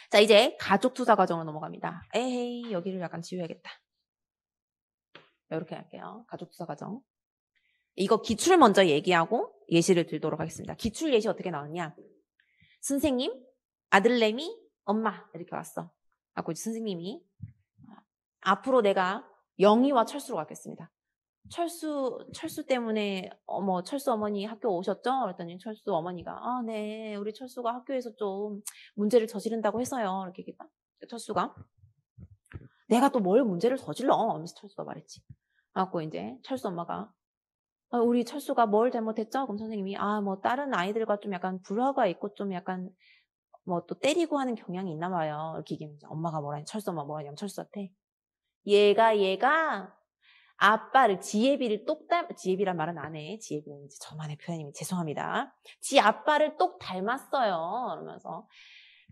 자, 이제 가족 투사 과정으로 넘어갑니다. 에헤이, 여기를 약간 지워야겠다. 이렇게 할게요. 가족 투사 과정. 이거 기출 먼저 얘기하고 예시를 들도록 하겠습니다. 기출 예시 어떻게 나왔냐? 선생님, 아들내미, 엄마 이렇게 왔어. 하고 선생님이 앞으로 내가 영희와 철수로 가겠습니다. 철수 때문에 철수 어머니 학교 오셨죠? 그랬더니 철수 어머니가 네, 우리 철수가 학교에서 좀 문제를 저지른다고 해서요. 이렇게 얘기했다. 철수가 내가 또 뭘 문제를 저질러? 하면서 철수가 말했지. 그래갖고 이제 철수 엄마가 우리 철수가 뭘 잘못했죠? 그럼 선생님이 다른 아이들과 좀 약간 불화가 있고 좀 약간 또 때리고 하는 경향이 있나 봐요. 이렇게 얘기하면 엄마가 철수 엄마 뭐라냐면 철수한테 얘가 아빠를 지혜비란 말은 안 해. 지혜비는 이제 저만의 표현이면 죄송합니다. 지 아빠를 똑 닮았어요. 그러면서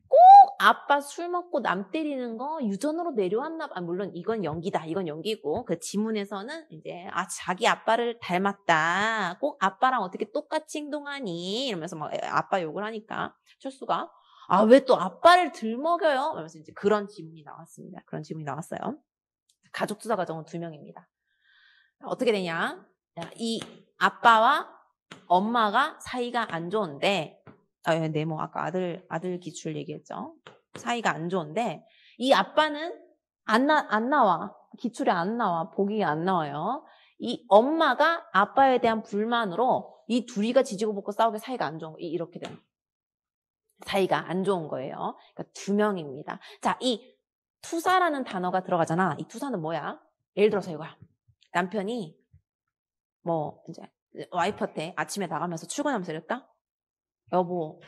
꼭 아빠 술 먹고 남 때리는 거 유전으로 내려왔나 봐. 물론 이건 연기다. 이건 연기고 그 지문에서는 이제 자기 아빠를 닮았다. 꼭 아빠랑 어떻게 똑같이 행동하니? 이러면서 막 아빠 욕을 하니까 철수가 아, 왜 또 아빠를 들먹여요? 그러면서 이제 그런 질문이 나왔습니다. 그런 질문이 나왔어요. 가족 투사 가정은 2명입니다. 어떻게 되냐? 이 아빠와 엄마가 사이가 안 좋은데, 네모 아까 아들 기출 얘기했죠. 사이가 안 좋은데, 이 아빠는 안 나와. 기출에 안 나와. 보기에 안 나와요. 이 엄마가 아빠에 대한 불만으로 이 둘이가 지지고 볶고 싸우게 사이가 안 좋은 거, 이렇게 되는 사이가 안 좋은 거예요. 그러니까 2명입니다. 자, 이 투사라는 단어가 들어가잖아. 이 투사는 뭐야? 예를 들어서 이거야. 남편이 이제 와이프한테 아침에 나가면서 출근하면서 이랬다? 여보,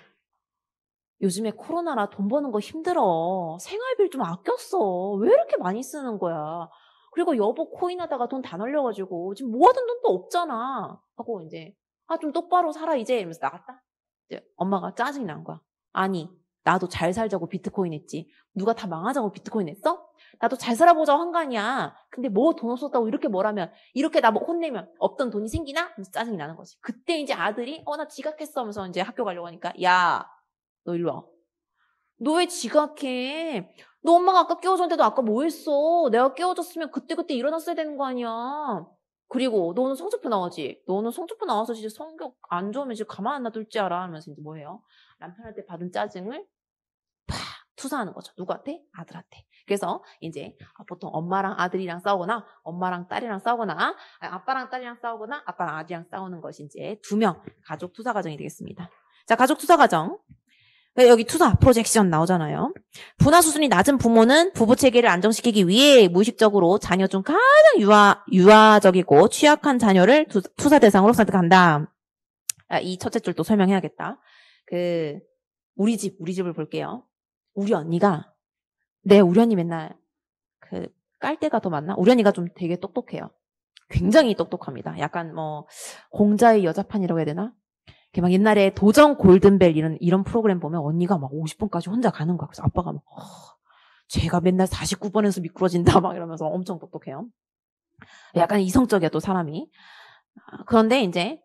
요즘에 코로나라 돈 버는 거 힘들어. 생활비를 좀 아꼈어. 왜 이렇게 많이 쓰는 거야? 그리고 여보 코인 하다가 돈 다 날려가지고 지금 모아둔 돈도 없잖아. 하고 이제 좀 똑바로 살아 이제 이러면서 나갔다. 이제 엄마가 짜증이 난 거야. 아니, 나도 잘 살자고 비트코인 했지. 누가 다 망하자고 비트코인 했어? 나도 잘 살아보자고 한 거 아니야. 근데 뭐 돈 없었다고 이렇게 뭐라면, 이렇게 나 혼내면 없던 돈이 생기나? 하면서 짜증이 나는 거지. 그때 이제 아들이 나 지각했어 하면서 이제 학교 가려고 하니까 야, 너 일로 와. 너 왜 지각해? 너 엄마가 아까 깨워줬는데도 아까 뭐 했어? 내가 깨워줬으면 그때그때 일어났어야 되는 거 아니야. 그리고 너는 성적표 나오지? 너는 성적표 나와서 진짜 성격 안 좋으면 이제 가만 안 놔둘 줄 알아 하면서 이제 뭐예요? 남편한테 받은 짜증을 팍 투사하는 거죠. 누구한테? 아들한테. 그래서 이제 보통 엄마랑 아들이랑 싸우거나 엄마랑 딸이랑 싸우거나 아빠랑 딸이랑 싸우거나 아빠랑 아들이랑 싸우는 것이 이제 2명 가족 투사 가정이 되겠습니다. 자, 가족 투사 가정. 여기 투사 프로젝션 나오잖아요. 분화 수준이 낮은 부모는 부부 체계를 안정시키기 위해 무의식적으로 자녀 중 가장 유아적이고 취약한 자녀를 투사 대상으로 선택한다. 이 첫째 줄도 설명해야겠다. 우리 집을 볼게요. 우리 언니가 우리 언니 맨날 깔때가 더 많나? 우리 언니가 좀 되게 똑똑해요. 굉장히 똑똑합니다. 약간 공자의 여자판이라고 해야 되나? 막 옛날에 도전 골든벨 이런 프로그램 보면 언니가 막 50분까지 혼자 가는 거야. 그래서 아빠가 막 제가 맨날 49번에서 미끄러진다 막 이러면서 엄청 똑똑해요. 약간 이성적이야 또 사람이. 그런데 이제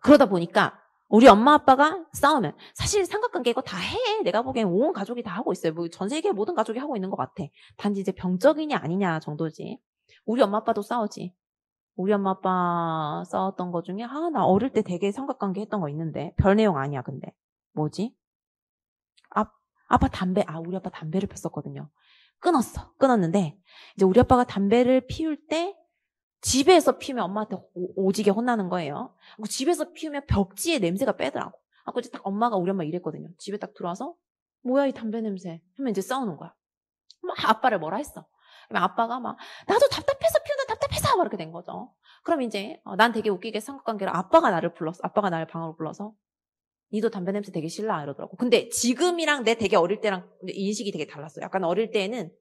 그러다 보니까 우리 엄마 아빠가 싸우면 사실 삼각관계 이거 다 해. 내가 보기엔 온 가족이 다 하고 있어요. 전 세계 모든 가족이 하고 있는 것 같아. 단지 이제 병적이냐 아니냐 정도지. 우리 엄마 아빠도 싸우지. 우리 엄마 아빠 싸웠던 거 중에 나 어릴 때 되게 삼각관계 했던 거 있는데 별 내용 아니야. 근데 뭐지? 우리 아빠 담배를 폈었거든요. 끊었는데 이제 우리 아빠가 담배를 피울 때 집에서 피우면 엄마한테 오지게 혼나는 거예요. 집에서 피우면 벽지에 냄새가 빼더라고. 이제 딱 엄마가 우리 엄마 이랬거든요. 집에 딱 들어와서 뭐야 이 담배 냄새 하면 이제 싸우는 거야. 막 아빠를 뭐라 했어. 그러면 아빠가 막 나도 답답해서 피운다 답답해서 막 이렇게 된 거죠. 그럼 이제 난 되게 웃기게 삼각관계로 아빠가 나를 방으로 불러서 니도 담배 냄새 되게 싫나 이러더라고. 근데 지금이랑 내 되게 어릴 때랑 인식이 되게 달랐어요. 약간 어릴 때는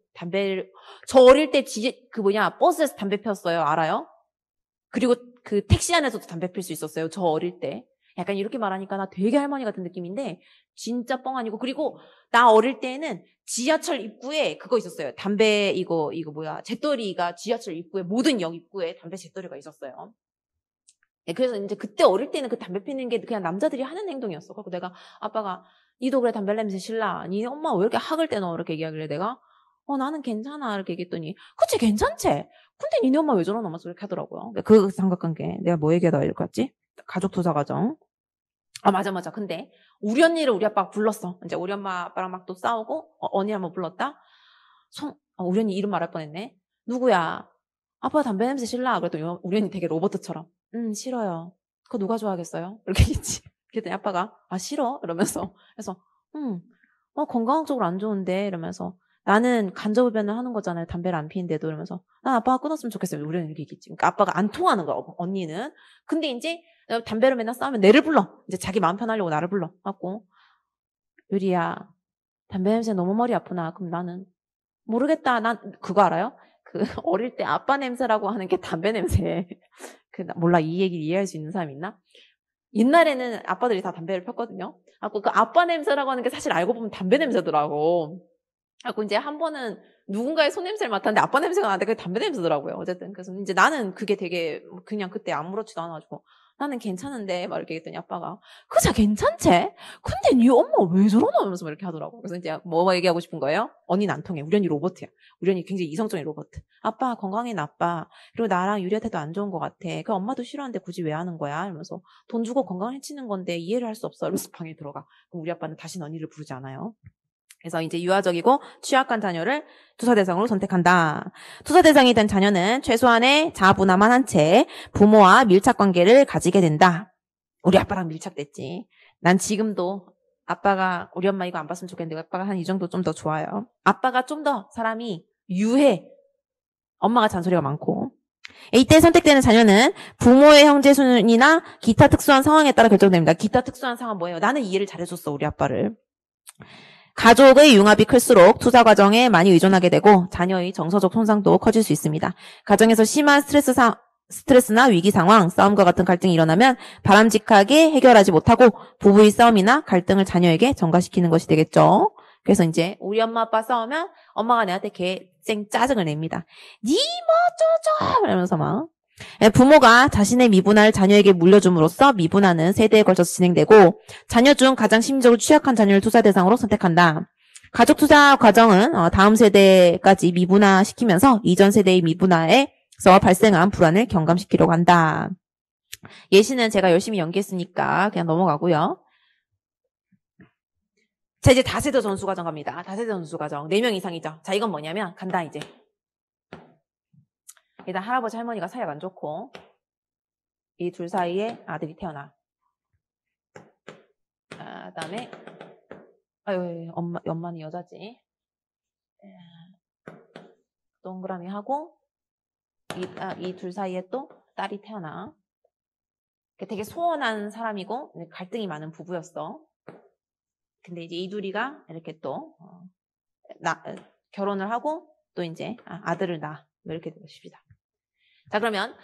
저 어릴 때 버스에서 담배 폈어요. 알아요? 그리고 택시 안에서도 담배 필 수 있었어요. 저 어릴 때. 약간 이렇게 말하니까 나 되게 할머니 같은 느낌인데 진짜 뻥 아니고. 그리고 나 어릴 때는 지하철 입구에 그거 있었어요. 담배 재떨이가 지하철 입구에 모든 역 입구에 담배 재떨이가 있었어요. 그래서 이제 그때 어릴 때는 담배 피는 게 그냥 남자들이 하는 행동이었어. 그래서 내가 아빠가 니도 그래 담배 냄새 싫나? 니 엄마 왜 이렇게 학을 떼너? 이렇게 얘기하길래 내가 나는 괜찮아 이렇게 얘기했더니 그치 괜찮지? 근데 니네 엄마 왜 저러나? 막 이렇게 하더라고요. 그 삼각관계 내가 뭐 얘기하다가 이렇게 했지? 가족 투사 과정. 맞아. 근데 우리 언니를 우리 아빠가 불렀어. 이제 우리 엄마 아빠랑 막 또 싸우고 언니 한번 불렀다. 우리 언니 이름 말할 뻔했네. 누구야? 아빠 담배 냄새 싫나? 그랬더니 우리 언니 되게 로버트처럼 싫어요. 그거 누가 좋아하겠어요? 이렇게 했지. 그랬더니 아빠가 싫어? 이러면서 그래서 건강적으로 안 좋은데 이러면서 나는 간접흡연을 하는 거잖아요. 담배를 안 피는데도 이러면서 난 아빠가 끊었으면 좋겠어요. 우리 언니 이렇게 얘기했지. 그러니까 아빠가 안 통하는 거야. 언니는. 근데 이제 담배를 맨날 싸우면 내를 불러. 이제 자기 마음 편하려고 나를 불러. 갖고 유리야 담배 냄새 너무 머리 아프나? 그럼 나는 모르겠다. 난 그거 알아요? 어릴 때 아빠 냄새라고 하는 게 담배 냄새. 몰라, 이 얘기를 이해할 수 있는 사람 있나? 옛날에는 아빠들이 다 담배를 폈거든요. 그 아빠 냄새라고 하는 게 사실 알고 보면 담배 냄새더라고. 이제 한 번은 누군가의 손 냄새를 맡았는데 아빠 냄새가 나는데 그게 담배 냄새더라고요. 어쨌든. 그래서 이제 나는 그게 되게 그냥 그때 아무렇지도 않아가지고 나는 괜찮은데 막 이렇게 했더니 아빠가 그자 괜찮지? 근데 네 엄마 왜 저러나 하면서 막 이렇게 하더라고. 그래서 이제 뭐 얘기하고 싶은 거예요? 언니는 안 통해. 우리 언니 로봇이야. 우리 언니 굉장히 이성적인 로봇. 아빠 건강에 나빠. 그리고 나랑 유리한테도 안 좋은 것 같아. 그 엄마도 싫어하는데 굳이 왜 하는 거야? 이러면서 돈 주고 건강 해치는 건데 이해를 할 수 없어. 이러면서 방에 들어가. 그럼 우리 아빠는 다시는 언니를 부르지 않아요. 그래서 이제 유아적이고 취약한 자녀를 투사 대상으로 선택한다. 투사 대상이 된 자녀는 최소한의 자아분화만 한 채 부모와 밀착 관계를 가지게 된다. 우리 아빠랑 밀착됐지. 난 지금도 아빠가 우리 엄마 이거 안 봤으면 좋겠는데 아빠가 한 이 정도 좀 더 좋아요. 아빠가 좀 더 사람이 유해. 엄마가 잔소리가 많고. 이때 선택되는 자녀는 부모의 형제 순이나 기타 특수한 상황에 따라 결정됩니다. 기타 특수한 상황 뭐예요? 나는 이해를 잘해줬어 우리 아빠를. 가족의 융합이 클수록 투자 과정에 많이 의존하게 되고 자녀의 정서적 손상도 커질 수 있습니다. 가정에서 심한 스트레스나 위기 상황, 싸움과 같은 갈등이 일어나면 바람직하게 해결하지 못하고 부부의 싸움이나 갈등을 자녀에게 전가시키는 것이 되겠죠. 그래서 이제 우리 엄마 아빠 싸우면 엄마가 내한테 개쌩 짜증을 냅니다. 니 뭐 어쩌죠? 이러면서 막. 부모가 자신의 미분화를 자녀에게 물려줌으로써 미분화는 세대에 걸쳐서 진행되고 자녀 중 가장 심리적으로 취약한 자녀를 투자 대상으로 선택한다. 가족 투자 과정은 다음 세대까지 미분화시키면서 이전 세대의 미분화에서 발생한 불안을 경감시키려고 한다. 예시는 제가 열심히 연기했으니까 그냥 넘어가고요. 자, 이제 다세대 전수 과정 갑니다. 다세대 전수 과정. 4명 이상이죠. 자, 이건 뭐냐면 간다 이제. 일단 할아버지 할머니가 사이가 안 좋고 이 둘 사이에 아들이 태어나. 그다음에 아유 엄마는 여자지. 동그라미 하고 이 둘 사이에 또 딸이 태어나. 되게 소원한 사람이고 갈등이 많은 부부였어. 근데 이제 이 둘이가 이렇게 또 결혼을 하고 또 이제 아들을 낳아. 이렇게 되십니다. 자, 그러면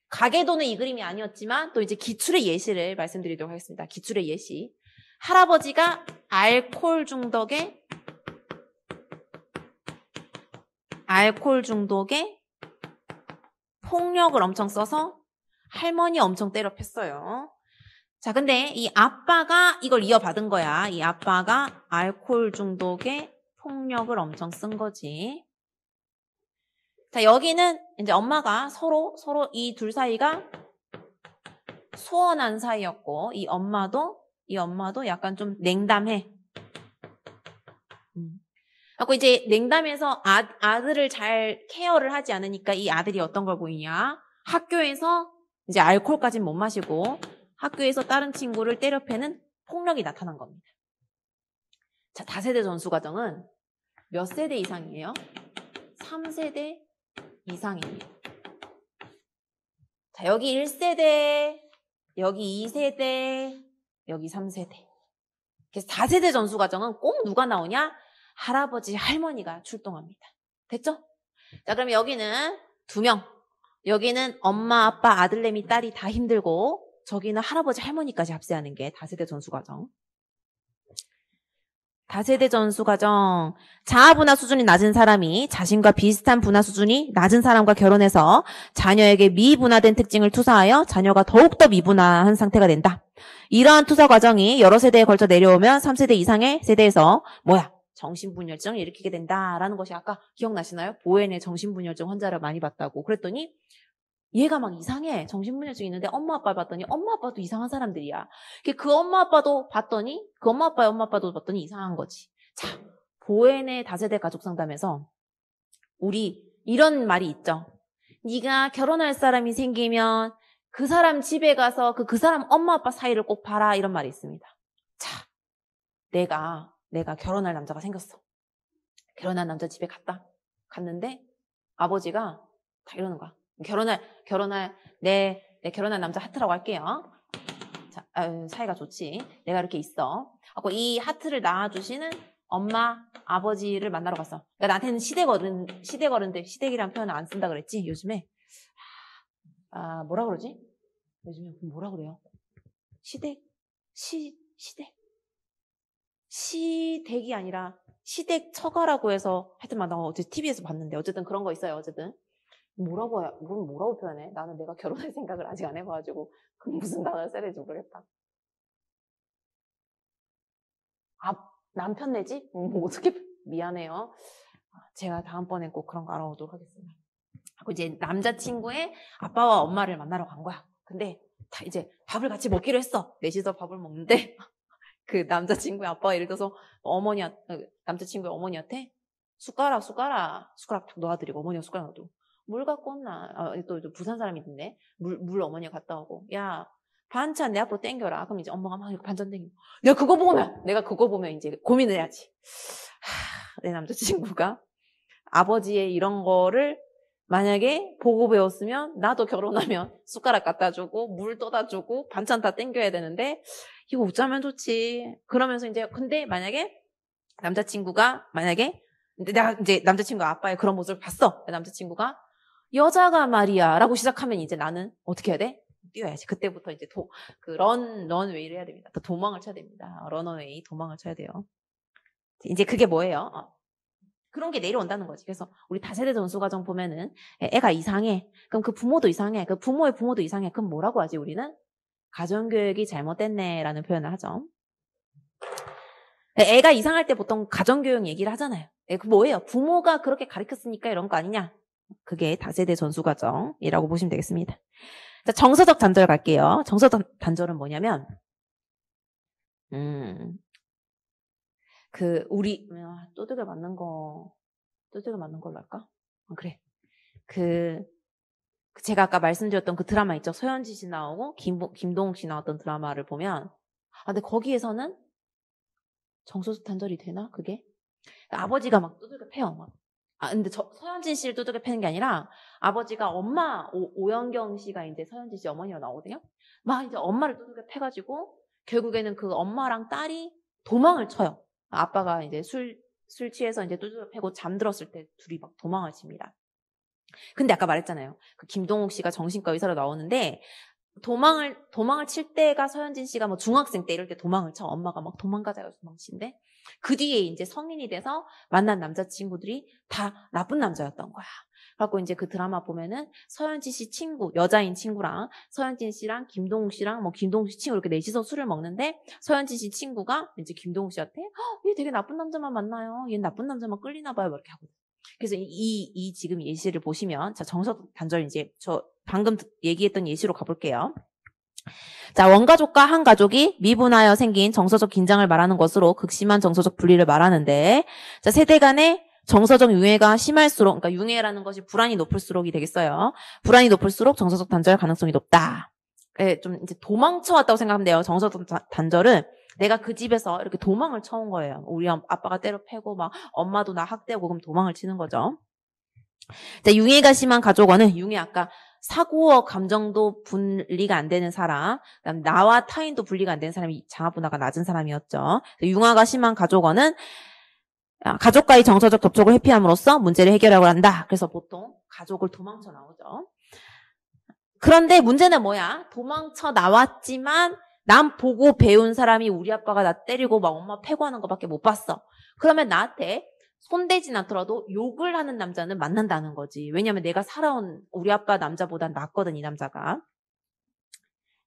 가계도는 이 그림이 아니었지만 또 이제 기출의 예시를 말씀드리도록 하겠습니다. 기출의 예시. 할아버지가 알코올 중독에 폭력을 엄청 써서 할머니 엄청 때려 폈어요. 자, 근데 이 아빠가 이걸 이어받은 거야. 이 아빠가 알코올 중독에 폭력을 엄청 쓴 거지. 자, 여기는 이제 엄마가 서로 이 둘 사이가 소원한 사이였고, 이 엄마도 약간 좀 냉담해. 그리고 이제 냉담해서 아들을 잘 케어를 하지 않으니까 이 아들이 어떤 걸 보이냐? 학교에서 이제 알코올까지는 못 마시고 학교에서 다른 친구를 때려 패는 폭력이 나타난 겁니다. 자, 다세대 전수 과정은 몇 세대 이상이에요? 3세대 이상입니다. 자, 여기 1세대, 여기 2세대, 여기 3세대. 그래서 다세대 전수 과정은 꼭 누가 나오냐? 할아버지, 할머니가 출동합니다. 됐죠? 자, 그럼 여기는 2명. 여기는 엄마, 아빠, 아들내미, 딸이 다 힘들고 저기는 할아버지, 할머니까지 합세하는 게 다세대 전수 과정. 다세대 전수 과정. 자아 분화 수준이 낮은 사람이 자신과 비슷한 분화 수준이 낮은 사람과 결혼해서 자녀에게 미분화된 특징을 투사하여 자녀가 더욱더 미분화한 상태가 된다. 이러한 투사 과정이 여러 세대에 걸쳐 내려오면 3세대 이상의 세대에서 정신분열증을 일으키게 된다라는 것이 아까 기억나시나요? 보엔의 정신분열증 환자를 많이 봤다고. 그랬더니 얘가 막 이상해. 정신분열증이 있는데 엄마 아빠를 봤더니 엄마 아빠도 이상한 사람들이야. 그 엄마 아빠도 봤더니 그 엄마 아빠의 엄마 아빠도 봤더니 이상한 거지. 자, 보엔의 다세대 가족 상담에서 우리 이런 말이 있죠. 네가 결혼할 사람이 생기면 그 사람 집에 가서 그 사람 엄마 아빠 사이를 꼭 봐라 이런 말이 있습니다. 자, 내가 결혼할 남자가 생겼어. 결혼한 남자 집에 갔는데 아버지가 다 이러는 거야. 내 결혼한 남자 하트라고 할게요. 자, 사이가 좋지. 내가 이렇게 있어. 하고 이 하트를 낳아주시는 엄마, 아버지를 만나러 갔어. 그러니까 나한테는 시댁어른들, 시댁이란 표현을 안 쓴다 그랬지, 요즘에. 뭐라 그러지? 요즘에 뭐라 그래요? 시댁이 아니라 시댁 처가라고 해서 하여튼 나 어제 TV에서 봤는데 어쨌든 그런 거 있어요. 어쨌든 뭐라고 표현해? 나는 내가 결혼할 생각을 아직 안 해봐가지고 그 무슨 단어를 써야 될지 모르겠다. 남편 내지? 뭐 어떻게 미안해요. 제가 다음번엔 꼭 그런 거 알아오도록 하겠습니다. 하고 이제 남자친구의 아빠와 엄마를 만나러 간 거야. 근데 다 이제 밥을 같이 먹기로 했어. 넷이서 밥을 먹는데 그 남자친구의 아빠가 예를 들어서 남자친구의 어머니한테 숟가락 딱 놓아드리고 어머니가 숟가락 놔두고 물 갖고 온나? 또 부산 사람이던데 물 어머니가 갖다 오고 야 반찬 내 앞으로 땡겨라. 그럼 이제 엄마가 막 반찬 땡기고 내가 그거 보면 이제 고민을 해야지. 내 남자친구가 아버지의 이런 거를 만약에 보고 배웠으면 나도 결혼하면 숟가락 갖다 주고 물 떠다 주고 반찬 다 땡겨야 되는데 이거 어쩌면 좋지. 그러면서 이제 근데 만약에 내가 이제 남자친구 아빠의 그런 모습을 봤어. 남자친구가 여자가 말이야 라고 시작하면 이제 나는 어떻게 해야 돼? 뛰어야지. 그때부터 이제 런웨이를 해야 됩니다. 또 도망을 쳐야 됩니다. 런어웨이 도망을 쳐야 돼요. 이제 그게 뭐예요? 그런 게 내려온다는 거지. 그래서 우리 다세대 전수과정 보면은 애가 이상해. 그럼 그 부모도 이상해. 그 부모의 부모도 이상해. 그럼 뭐라고 하지 우리는? 가정교육이 잘못됐네 라는 표현을 하죠. 애가 이상할 때 보통 가정교육 얘기를 하잖아요. 그 뭐예요? 부모가 그렇게 가르쳤으니까 이런 거 아니냐? 그게 다세대 전수과정이라고 보시면 되겠습니다. 자, 정서적 단절 갈게요. 정서적 단절은 뭐냐면 우리 또득에 맞는 걸로 할까? 그래. 제가 아까 말씀드렸던 그 드라마 있죠. 서현지 씨 나오고 김동욱 씨 나왔던 드라마를 보면 근데 거기에서는 정서적 단절이 되나 그게? 아버지가 막 두들겨 패요. 근데 서현진 씨를 두들겨 패는 게 아니라 아버지가 엄마 오연경 씨가 이제 서현진 씨 어머니로 나오거든요. 막 이제 엄마를 두들겨 패가지고 결국에는 그 엄마랑 딸이 도망을 쳐요. 아빠가 이제 술 취해서 이제 두들겨 패고 잠들었을 때 둘이 막 도망을 칩니다. 근데 아까 말했잖아요. 그 김동욱 씨가 정신과 의사로 나오는데 도망을 칠 때가 서현진 씨가 뭐 중학생 때 이럴 때 도망을 쳐. 엄마가 막 도망가자 해서 도망치는데 그 뒤에 이제 성인이 돼서 만난 남자친구들이 다 나쁜 남자였던 거야. 그래갖고 이제 그 드라마 보면은 서현진 씨 친구, 여자인 친구랑 서현진 씨랑 김동욱 씨랑 뭐 김동욱 씨 친구 이렇게 넷이서 술을 먹는데 서현진 씨 친구가 이제 김동욱 씨한테 얘 되게 나쁜 남자만 만나요. 얘 나쁜 남자만 끌리나 봐요. 이렇게 하거든. 그래서 이 지금 예시를 보시면 자 정서적 단절 이제 저 방금 얘기했던 예시로 가볼게요. 자, 원가족과 한 가족이 미분하여 생긴 정서적 긴장을 말하는 것으로 극심한 정서적 분리를 말하는데 자, 세대 간의 정서적 융해가 심할수록 그러니까 융해라는 것이 불안이 높을수록이 되겠어요. 불안이 높을수록 정서적 단절 가능성이 높다. 좀 이제 도망쳐 왔다고 생각하면 돼요. 정서적 단절은 내가 그 집에서 이렇게 도망을 쳐온 거예요. 우리 아빠가 때려 패고 막 엄마도 나 학대하고 그럼 도망을 치는 거죠. 자, 융해가 심한 가족원은 융해 아까 사고와 감정도 분리가 안 되는 사람, 그다음 나와 타인도 분리가 안 되는 사람이 자아분화가 낮은 사람이었죠. 융화가 심한 가족원은 가족과의 정서적 접촉을 회피함으로써 문제를 해결하려고 한다. 그래서 보통 가족을 도망쳐 나오죠. 그런데 문제는 뭐야? 도망쳐 나왔지만 남 보고 배운 사람이 우리 아빠가 나 때리고 막 엄마 패고 하는 거밖에 못 봤어. 그러면 나한테 손대진 않더라도 욕을 하는 남자는 만난다는 거지. 왜냐면 내가 살아온 우리 아빠 남자보단 낫거든, 이 남자가.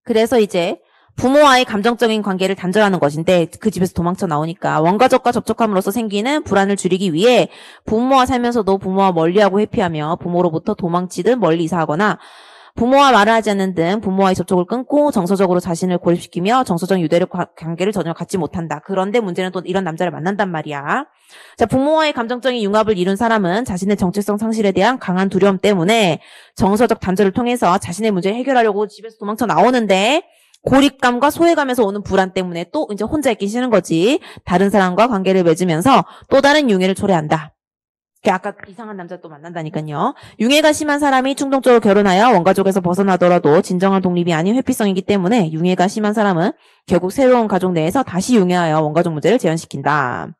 그래서 이제 부모와의 감정적인 관계를 단절하는 것인데 그 집에서 도망쳐 나오니까 원가족과 접촉함으로써 생기는 불안을 줄이기 위해 부모와 살면서도 부모와 멀리하고 회피하며 부모로부터 도망치듯 멀리 이사하거나 부모와 말을 하지 않는 등 부모와의 접촉을 끊고 정서적으로 자신을 고립시키며 정서적 유대력 관계를 전혀 갖지 못한다. 그런데 문제는 또 이런 남자를 만난단 말이야. 자, 부모와의 감정적인 융합을 이룬 사람은 자신의 정체성 상실에 대한 강한 두려움 때문에 정서적 단절을 통해서 자신의 문제를 해결하려고 집에서 도망쳐 나오는데 고립감과 소외감에서 오는 불안 때문에 또 이제 혼자 있기 싫은 거지. 다른 사람과 관계를 맺으면서 또 다른 융해를 초래한다. 아까 이상한 남자 또 만난다니까요. 융해가 심한 사람이 충동적으로 결혼하여 원가족에서 벗어나더라도 진정한 독립이 아닌 회피성이기 때문에 융해가 심한 사람은 결국 새로운 가족 내에서 다시 융해하여 원가족 문제를 재현시킨다.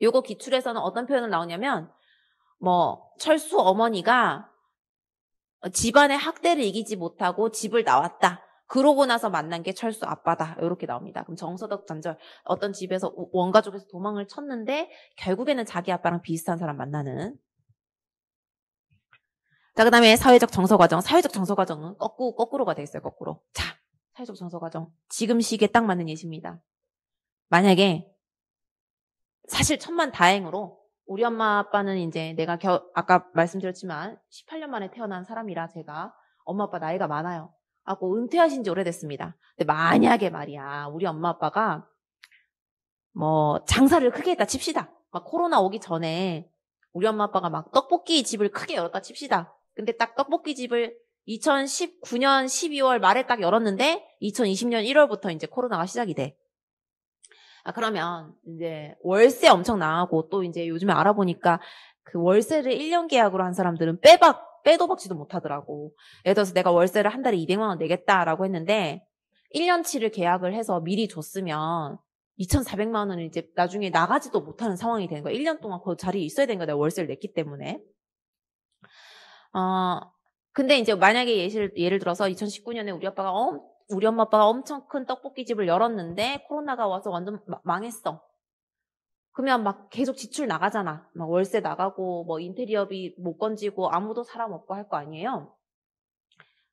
요거 기출에서는 어떤 표현을 나오냐면 철수 어머니가 집안의 학대를 이기지 못하고 집을 나왔다. 그러고 나서 만난 게 철수 아빠다. 이렇게 나옵니다. 그럼 정서적 단절. 어떤 집에서 원가족에서 도망을 쳤는데 결국에는 자기 아빠랑 비슷한 사람 만나는. 자, 그 다음에 사회적 정서 과정. 사회적 정서 과정은 거꾸로가 되겠어요, 거꾸로. 자, 사회적 정서 과정. 지금 시기에 딱 맞는 예시입니다. 만약에, 사실 천만다행으로, 우리 엄마 아빠는 이제 내가 아까 말씀드렸지만, 18년 만에 태어난 사람이라 제가, 엄마 아빠 나이가 많아요. 하고 은퇴하신 지 오래됐습니다. 근데 만약에 말이야, 우리 엄마 아빠가, 장사를 크게 했다 칩시다. 막 코로나 오기 전에, 우리 엄마 아빠가 막 떡볶이 집을 크게 열었다 칩시다. 근데 딱 떡볶이 집을 2019년 12월 말에 딱 열었는데 2020년 1월부터 이제 코로나가 시작이 돼. 그러면 이제 월세 엄청 나가고 또 이제 요즘에 알아보니까 그 월세를 1년 계약으로 한 사람들은 빼도 박지도 못하더라고. 예를 들어서 내가 월세를 한 달에 200만 원 내겠다라고 했는데 1년치를 계약을 해서 미리 줬으면 2,400만 원을 이제 나중에 나가지도 못하는 상황이 되는 거야. 1년 동안 그 자리에 있어야 되는 거야. 내가 월세를 냈기 때문에. 근데 이제 만약에 예를 들어서 2019년에 우리 엄마 아빠가 엄청 큰 떡볶이 집을 열었는데 코로나가 와서 완전 망했어. 그러면 막 계속 지출 나가잖아. 막 월세 나가고 뭐 인테리어비 못 건지고 아무도 사람 없고 할 거 아니에요.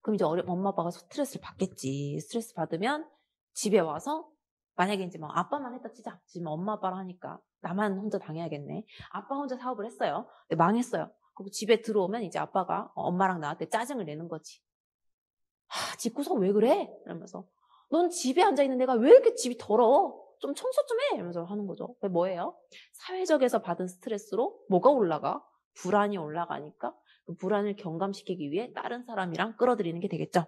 그럼 이제 엄마 아빠가 스트레스를 받겠지. 스트레스 받으면 집에 와서 만약에 이제 막 아빠만 했다 치자. 지금 엄마 아빠랑 하니까 나만 혼자 당해야겠네. 아빠 혼자 사업을 했어요. 근데 망했어요. 그리고 집에 들어오면 이제 아빠가 엄마랑 나한테 짜증을 내는 거지. 집구석 왜 그래? 이러면서 넌 집에 앉아있는 내가 왜 이렇게 집이 더러워? 좀 청소 좀 해! 이러면서 하는 거죠. 그게 뭐예요? 사회적에서 받은 스트레스로 뭐가 올라가? 불안이 올라가니까 그 불안을 경감시키기 위해 다른 사람이랑 끌어들이는 게 되겠죠.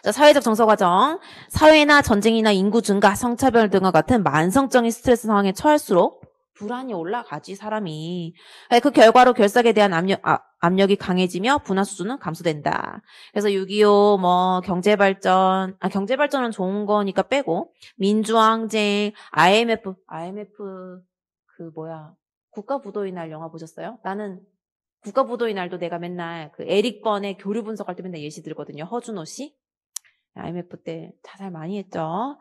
자, 사회적 정서 과정. 사회나 전쟁이나 인구 증가, 성차별 등과 같은 만성적인 스트레스 상황에 처할수록 불안이 올라가지, 사람이. 그 결과로 결석에 대한 압력이 강해지며 분화 수준은 감소된다. 그래서 6.25 경제발전은 좋은 거니까 빼고 민주항쟁, IMF 국가부도의 날 영화 보셨어요? 나는 국가부도의 날도 내가 맨날 그 에릭 번의 교류 분석할 때 맨날 예시 들거든요. 허준호 씨. IMF 때 자살 많이 했죠.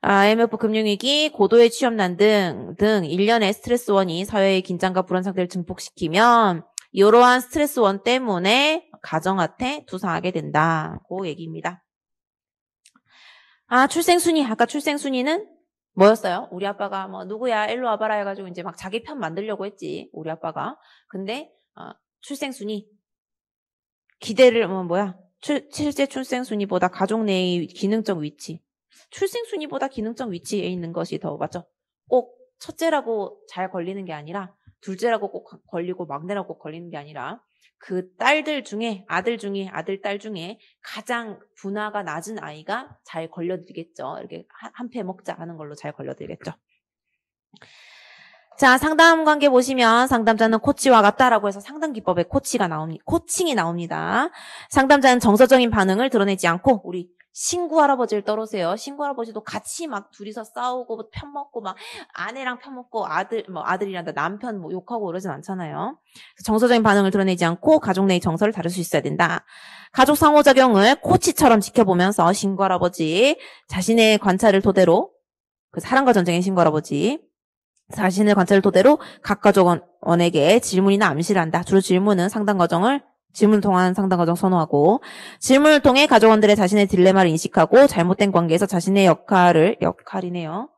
IMF 금융위기, 고도의 취업난 등 일련의 스트레스원이 사회의 긴장과 불안 상태를 증폭시키면 이러한 스트레스원 때문에 가정한테 투사하게 된다. 그 얘기입니다. 출생순위. 아까 출생순위는 뭐였어요? 우리 아빠가 누구야 일로 와봐라 해가지고 이제 막 자기 편 만들려고 했지. 우리 아빠가. 근데 출생순위. 기대를 실제 출생순위보다 가족 내의 기능적 위치. 출생순위보다 기능적 위치에 있는 것이 더 맞죠? 꼭 첫째라고 잘 걸리는 게 아니라 둘째라고 꼭 걸리고 막내라고 꼭 걸리는 게 아니라 그 딸들 중에 아들, 딸 중에 가장 분화가 낮은 아이가 잘 걸려들겠죠. 이렇게 한 패 먹자 하는 걸로 잘 걸려들겠죠. 자, 상담 관계 보시면 상담자는 코치와 같다라고 해서 상담기법에 코칭이 나옵니다. 상담자는 정서적인 반응을 드러내지 않고 우리 신구 할아버지를 떠오세요. 신구 할아버지도 같이 막 둘이서 싸우고 편 먹고 막 아내랑 편 먹고 아들이란다 남편 욕하고 그러진 않잖아요. 정서적인 반응을 드러내지 않고 가족 내의 정서를 다룰 수 있어야 된다. 가족 상호작용을 코치처럼 지켜보면서 신구 할아버지 자신의 관찰을 토대로 그 사랑과 전쟁의 신구 할아버지 자신의 관찰을 토대로 각 가족원에게 질문이나 암시를 한다. 주로 질문을 통한 상담 과정 선호하고 질문을 통해 가족원들의 자신의 딜레마를 인식하고 잘못된 관계에서 자신의 역할이네요.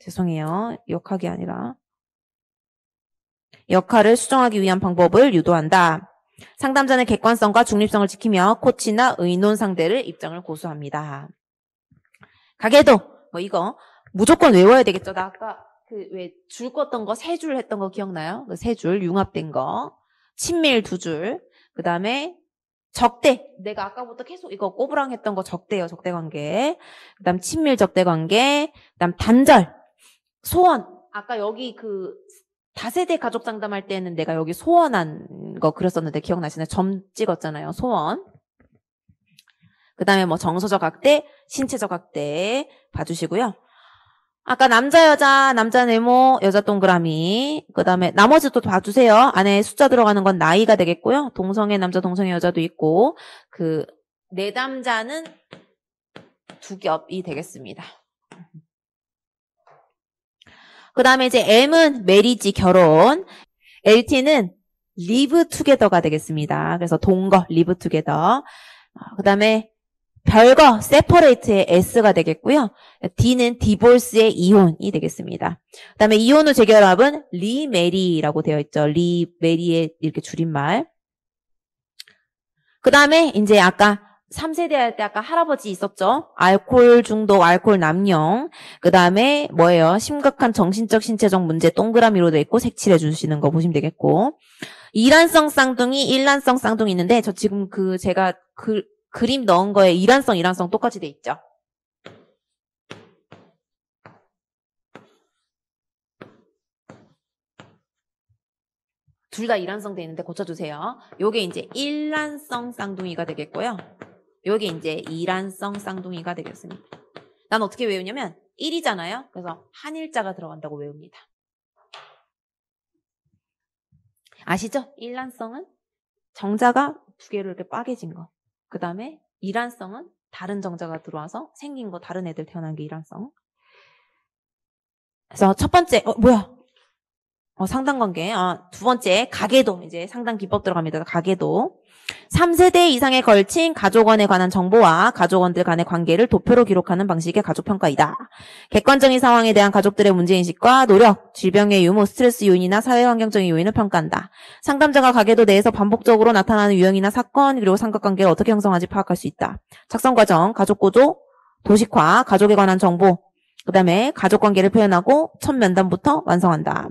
죄송해요. 역학이 아니라 역할을 수정하기 위한 방법을 유도한다. 상담자는 객관성과 중립성을 지키며 코치나 의논 상대를 입장을 고수합니다. 가게도 이거 무조건 외워야 되겠죠. 나 아까 왜 줄 껐던 거, 세 줄 했던 거 기억나요? 그 세 줄, 융합된 거. 친밀 두 줄. 그 다음에 적대. 내가 아까부터 계속 이거 꼬부랑 했던 거 적대요, 적대 관계. 그 다음 친밀 적대 관계. 그 다음 단절. 소원. 아까 여기 다세대 가족 상담할 때는 내가 여기 소원한 거 그렸었는데 기억나시나요? 점 찍었잖아요, 소원. 그 다음에 정서적 학대, 신체적 학대 봐주시고요. 아까 남자 네모, 여자 동그라미. 그 다음에 나머지도 봐주세요. 안에 숫자 들어가는 건 나이가 되겠고요. 동성애 남자, 동성애 여자도 있고 내담자는 두 겹이 되겠습니다. 그 다음에 이제 M은 메리지 결혼. LT는 live together가 되겠습니다. 그래서 동거, live together. 그 다음에 별거, separate의 s가 되겠고요. d는 divorce의 이혼이 되겠습니다. 그 다음에 이혼 후 재결합은 remarry라고 되어 있죠. remarry의 이렇게 줄임말. 그 다음에 이제 아까 3세대 할 때 아까 할아버지 있었죠? 알코올 중독, 알코올 남용. 그 다음에 뭐예요? 심각한 정신적, 신체적 문제 동그라미로 돼 있고 색칠해 주시는 거 보시면 되겠고. 이란성 쌍둥이, 일란성 쌍둥이 있는데 저 지금 제가 그림 넣은 거에 일란성 똑같이 돼 있죠? 둘 다 일란성 돼 있는데 고쳐주세요. 요게 이제 일란성 쌍둥이가 되겠고요. 요게 이제 이란성 쌍둥이가 되겠습니다. 난 어떻게 외우냐면 1이잖아요. 그래서 한일자가 들어간다고 외웁니다. 아시죠? 일란성은 정자가 두 개로 이렇게 빠개진 거. 그 다음에 이란성은 다른 정자가 들어와서 생긴 거, 다른 애들 태어난 게 이란성. 그래서 첫 번째, 상당관계. 두 번째, 가계도. 이제 상당 기법 들어갑니다. 가계도. 3세대 이상에 걸친 가족원에 관한 정보와 가족원들 간의 관계를 도표로 기록하는 방식의 가족평가이다. 객관적인 상황에 대한 가족들의 문제인식과 노력, 질병의 유무, 스트레스 요인이나 사회환경적인 요인을 평가한다. 상담자가 가계도 내에서 반복적으로 나타나는 유형이나 사건, 그리고 삼각관계를 어떻게 형성하는지 파악할 수 있다. 작성과정, 가족구조, 도식화, 가족에 관한 정보, 그 다음에 가족관계를 표현하고 첫 면담부터 완성한다.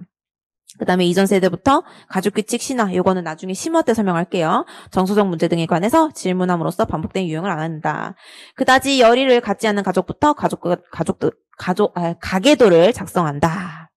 그 다음에 이전 세대부터 가족규칙 신화, 요거는 나중에 심화 때 설명할게요. 정서적 문제 등에 관해서 질문함으로써 반복된 유형을 알아낸다. 그다지 열의를 갖지 않는 가족부터 가계도를 작성한다.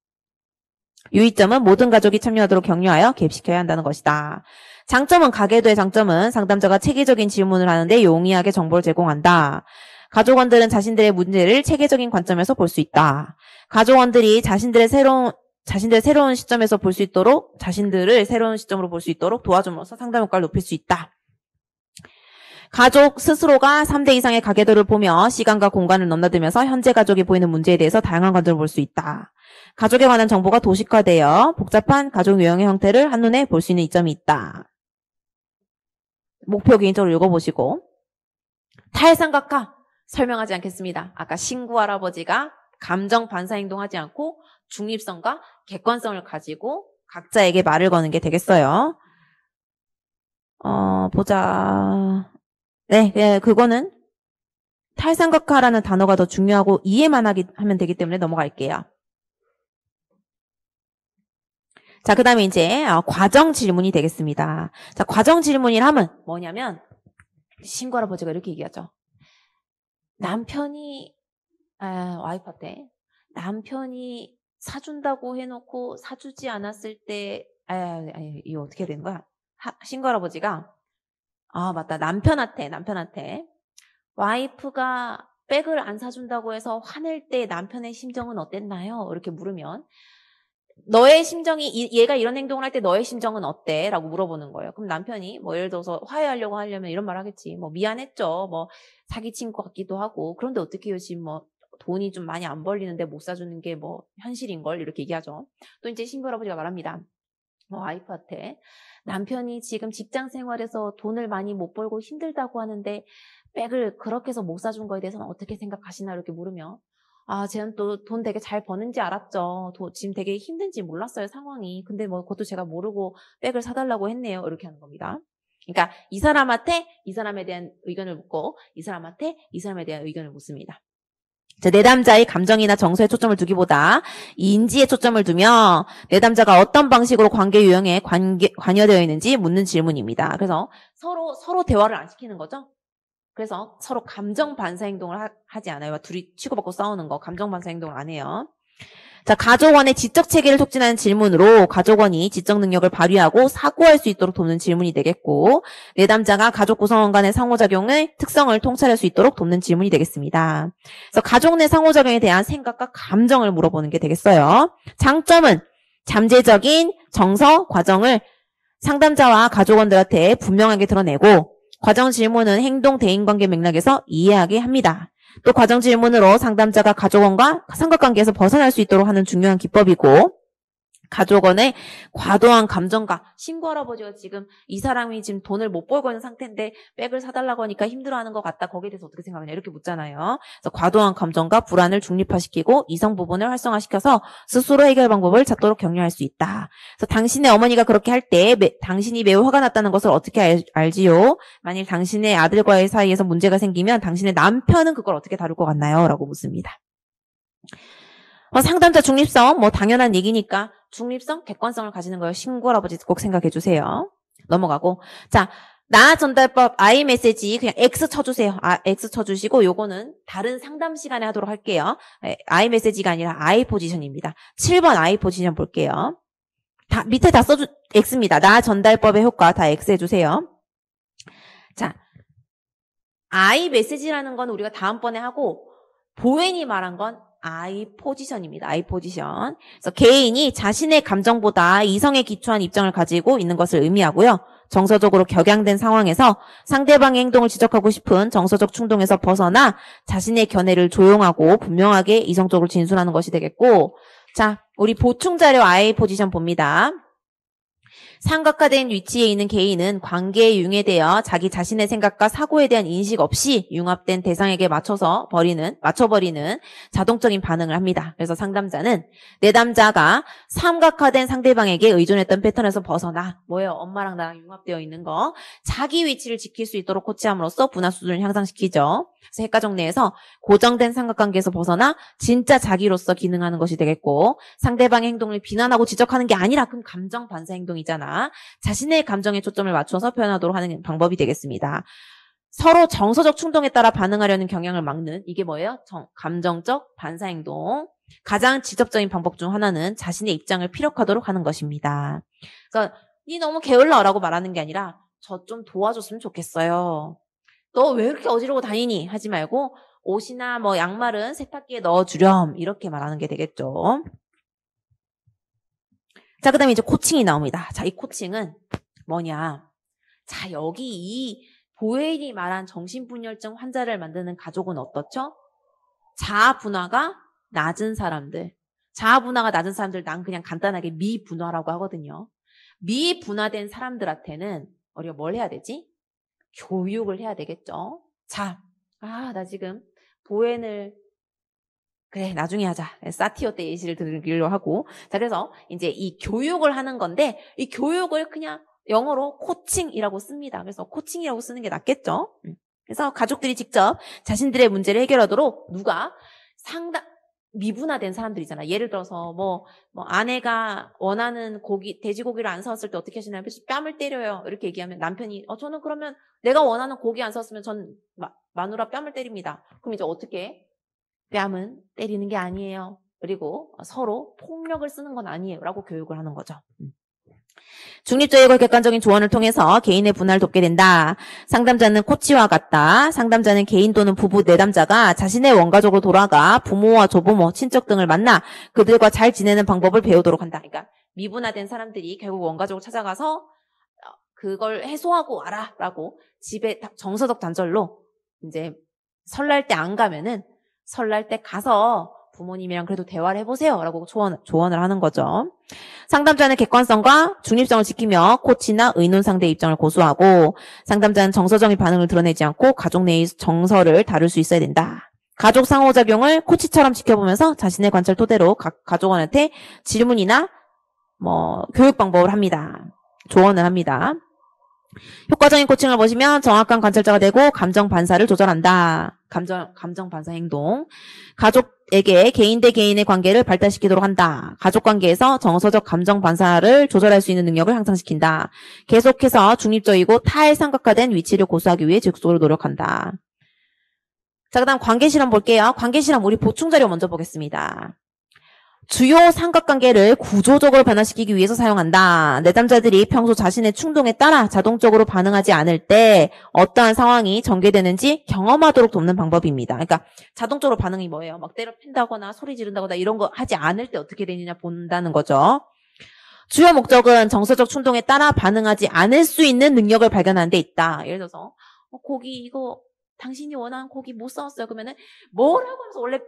유의점은 모든 가족이 참여하도록 격려하여 개입시켜야 한다는 것이다. 장점은 가계도의 장점은 상담자가 체계적인 질문을 하는데 용이하게 정보를 제공한다. 가족원들은 자신들의 문제를 체계적인 관점에서 볼 수 있다. 가족원들이 자신들을 새로운 시점에서 볼 수 있도록, 자신들을 새로운 시점으로 볼 수 있도록 도와줌으로써 상담 효과를 높일 수 있다. 가족 스스로가 3대 이상의 가계도를 보며 시간과 공간을 넘나들면서 현재 가족이 보이는 문제에 대해서 다양한 관점을 볼 수 있다. 가족에 관한 정보가 도식화되어 복잡한 가족 유형의 형태를 한눈에 볼 수 있는 이점이 있다. 목표 개인적으로 읽어보시고. 탈삼각화 설명하지 않겠습니다. 아까 신구 할아버지가 감정 반사 행동하지 않고 중립성과 객관성을 가지고 각자에게 말을 거는 게 되겠어요. 보자. 네, 그거는 탈삼각화라는 단어가 더 중요하고 이해만 하면 되기 때문에 넘어갈게요. 자, 그 다음에 이제 과정 질문이 되겠습니다. 자, 과정 질문이라 하면 뭐냐면 신구 할아버지가 이렇게 얘기하죠. 남편이 와이프한테 남편이 사준다고 해놓고 사주지 않았을 때 이거 어떻게 되는 거야? 신구 할아버지가 맞다. 남편한테 와이프가 백을 안 사준다고 해서 화낼 때 남편의 심정은 어땠나요? 이렇게 물으면 너의 심정이 얘가 이런 행동을 할 때 너의 심정은 어때? 라고 물어보는 거예요. 그럼 남편이 뭐 예를 들어서 화해하려고 하려면 이런 말 하겠지. 뭐 미안했죠. 뭐 사기친 것 같기도 하고. 그런데 어떻게 요즘 뭐 돈이 좀 많이 안 벌리는데 못 사주는 게 뭐 현실인걸 이렇게 얘기하죠. 또 이제 신구 할아버지가 말합니다. 와이프한테 남편이 지금 직장 생활에서 돈을 많이 못 벌고 힘들다고 하는데 백을 그렇게 해서 못 사준 거에 대해서는 어떻게 생각하시나 이렇게 물으면 쟤는 또 돈 되게 잘 버는지 알았죠. 지금 되게 힘든지 몰랐어요, 상황이. 근데 뭐 그것도 제가 모르고 백을 사달라고 했네요. 이렇게 하는 겁니다. 그러니까 이 사람한테 이 사람에 대한 의견을 묻고 이 사람한테 이 사람에 대한 의견을 묻습니다. 자, 내담자의 감정이나 정서에 초점을 두기보다 인지에 초점을 두며 내담자가 어떤 방식으로 관계 유형에 관여되어 있는지 묻는 질문입니다. 그래서 서로 대화를 안 시키는 거죠. 그래서 서로 감정 반사 행동을 하지 않아요. 둘이 치고받고 싸우는 거 감정 반사 행동을 안 해요. 자, 가족원의 지적 체계를 촉진하는 질문으로 가족원이 지적 능력을 발휘하고 사고할 수 있도록 돕는 질문이 되겠고 내담자가 가족 구성원 간의 상호작용의 특성을 통찰할 수 있도록 돕는 질문이 되겠습니다. 그래서 가족 내 상호작용에 대한 생각과 감정을 물어보는 게 되겠어요. 장점은 잠재적인 정서 과정을 상담자와 가족원들한테 분명하게 드러내고 과정 질문은 행동 대인관계 맥락에서 이해하게 합니다. 또 과정 질문으로 상담자가 가족원과 삼각관계에서 벗어날 수 있도록 하는 중요한 기법이고 가족원의 과도한 감정가. 신고 할아버지가 지금 이 사람이 지금 돈을 못 벌고 있는 상태인데 백을 사달라고 하니까 힘들어하는 것 같다. 거기에 대해서 어떻게 생각하냐 이렇게 묻잖아요. 그래서 과도한 감정과 불안을 중립화시키고 이성 부분을 활성화시켜서 스스로 해결 방법을 찾도록 격려할 수 있다. 그래서 당신의 어머니가 그렇게 할 때 당신이 매우 화가 났다는 것을 어떻게 알지요? 만일 당신의 아들과의 사이에서 문제가 생기면 당신의 남편은 그걸 어떻게 다룰 것 같나요? 라고 묻습니다. 상담자 중립성, 당연한 얘기니까 중립성, 객관성을 가지는 거예요. 신고 할아버지 꼭 생각해 주세요. 넘어가고. 자, 나 전달법 I 메시지 그냥 X 쳐주세요. X 쳐주시고 요거는 다른 상담 시간에 하도록 할게요. I 메시지가 아니라 I 포지션입니다. 7번 I 포지션 볼게요. 밑에 다 X입니다. 나 전달법의 효과 다 X 해주세요. 자, I 메시지라는 건 우리가 다음번에 하고 보엔이 말한 건 I 포지션입니다. I 포지션. 그래서 개인이 자신의 감정보다 이성에 기초한 입장을 가지고 있는 것을 의미하고요. 정서적으로 격양된 상황에서 상대방의 행동을 지적하고 싶은 정서적 충동에서 벗어나 자신의 견해를 조용하고 분명하게 이성적으로 진술하는 것이 되겠고, 자, 우리 보충 자료 I 포지션 봅니다. 삼각화된 위치에 있는 개인은 관계에 융해되어 자기 자신의 생각과 사고에 대한 인식 없이 융합된 대상에게 맞춰버리는 자동적인 반응을 합니다. 그래서 상담자는 내담자가 삼각화된 상대방에게 의존했던 패턴에서 벗어나 엄마랑 나랑 융합되어 있는 거 자기 위치를 지킬 수 있도록 코치함으로써 분화 수준을 향상시키죠. 그래서 핵가정 내에서 고정된 삼각관계에서 벗어나 진짜 자기로서 기능하는 것이 되겠고, 상대방의 행동을 비난하고 지적하는 게 아니라 그럼 감정 반사 행동이잖아. 자신의 감정에 초점을 맞춰서 표현하도록 하는 방법이 되겠습니다. 서로 정서적 충동에 따라 반응하려는 경향을 막는 이게 뭐예요? 감정적 반사 행동. 가장 직접적인 방법 중 하나는 자신의 입장을 피력하도록 하는 것입니다. 그래서 니 너무 게을러라고 말하는 게 아니라 저 좀 도와줬으면 좋겠어요. 너 왜 이렇게 어지르고 다니니? 하지 말고 옷이나 양말은 세탁기에 넣어주렴. 이렇게 말하는 게 되겠죠. 자, 그 다음에 이제 코칭이 나옵니다. 자, 이 코칭은 뭐냐. 자, 여기 이 보엘이 말한 정신분열증 환자를 만드는 가족은 어떻죠? 자아분화가 낮은 사람들. 자아분화가 낮은 사람들 난 그냥 간단하게 미분화라고 하거든요. 미분화된 사람들한테는 우리가 뭘 해야 되지? 교육을 해야 되겠죠. 자, 나 지금 보엔을 그래 나중에 하자. 사티오 때 예시를 들으려 하고. 자, 그래서 이제 이 교육을 하는 건데 이 교육을 그냥 영어로 코칭이라고 씁니다. 그래서 코칭이라고 쓰는 게 낫겠죠. 그래서 가족들이 직접 자신들의 문제를 해결하도록 누가 미분화된 사람들이잖아. 예를 들어서 아내가 원하는 돼지고기를 안 사왔을 때 어떻게 하시나요? 그래서 뺨을 때려요. 이렇게 얘기하면 남편이 저는 그러면 내가 원하는 고기 안 사왔으면 전 마누라 뺨을 때립니다. 그럼 이제 어떻게? 뺨은 때리는 게 아니에요. 그리고 서로 폭력을 쓰는 건 아니에요. 라고 교육을 하는 거죠. 중립적이고 객관적인 조언을 통해서 개인의 분할을 돕게 된다. 상담자는 코치와 같다. 상담자는 개인 또는 부부 내담자가 자신의 원가족으로 돌아가 부모와 조부모, 친척 등을 만나 그들과 잘 지내는 방법을 배우도록 한다. 그러니까 미분화된 사람들이 결국 원가족을 찾아가서 그걸 해소하고 와라라고 집에 정서적 단절로 이제 설날 때 안 가면은 설날 때 가서 부모님이랑 그래도 대화를 해보세요 라고 조언을 하는 거죠. 상담자는 객관성과 중립성을 지키며 코치나 의논 상대의 입장을 고수하고, 상담자는 정서적인 반응을 드러내지 않고 가족 내의 정서를 다룰 수 있어야 된다. 가족 상호작용을 코치처럼 지켜보면서 자신의 관찰 토대로 각 가족원한테 질문이나 교육 방법을 합니다. 조언을 합니다. 효과적인 코칭을 보시면 정확한 관찰자가 되고 감정 반사를 조절한다. 감정 반사 행동. 가족에게 개인 대 개인의 관계를 발달시키도록 한다. 가족 관계에서 정서적 감정 반사를 조절할 수 있는 능력을 향상시킨다. 계속해서 중립적이고 탈삼각화된 위치를 고수하기 위해 적극적으로 노력한다. 자, 그 다음 관계실험 볼게요. 관계실험 우리 보충자료 먼저 보겠습니다. 주요 삼각관계를 구조적으로 변화시키기 위해서 사용한다. 내담자들이 평소 자신의 충동에 따라 자동적으로 반응하지 않을 때 어떠한 상황이 전개되는지 경험하도록 돕는 방법입니다. 그러니까 자동적으로 반응이 뭐예요? 막 때려 핀다거나 소리 지른다거나 이런 거 하지 않을 때 어떻게 되느냐 본다는 거죠. 주요 목적은 정서적 충동에 따라 반응하지 않을 수 있는 능력을 발견하는 데 있다. 예를 들어서 고기 이거 당신이 원하는 고기 못 사왔어요. 그러면은 뭐라고 하면서 원래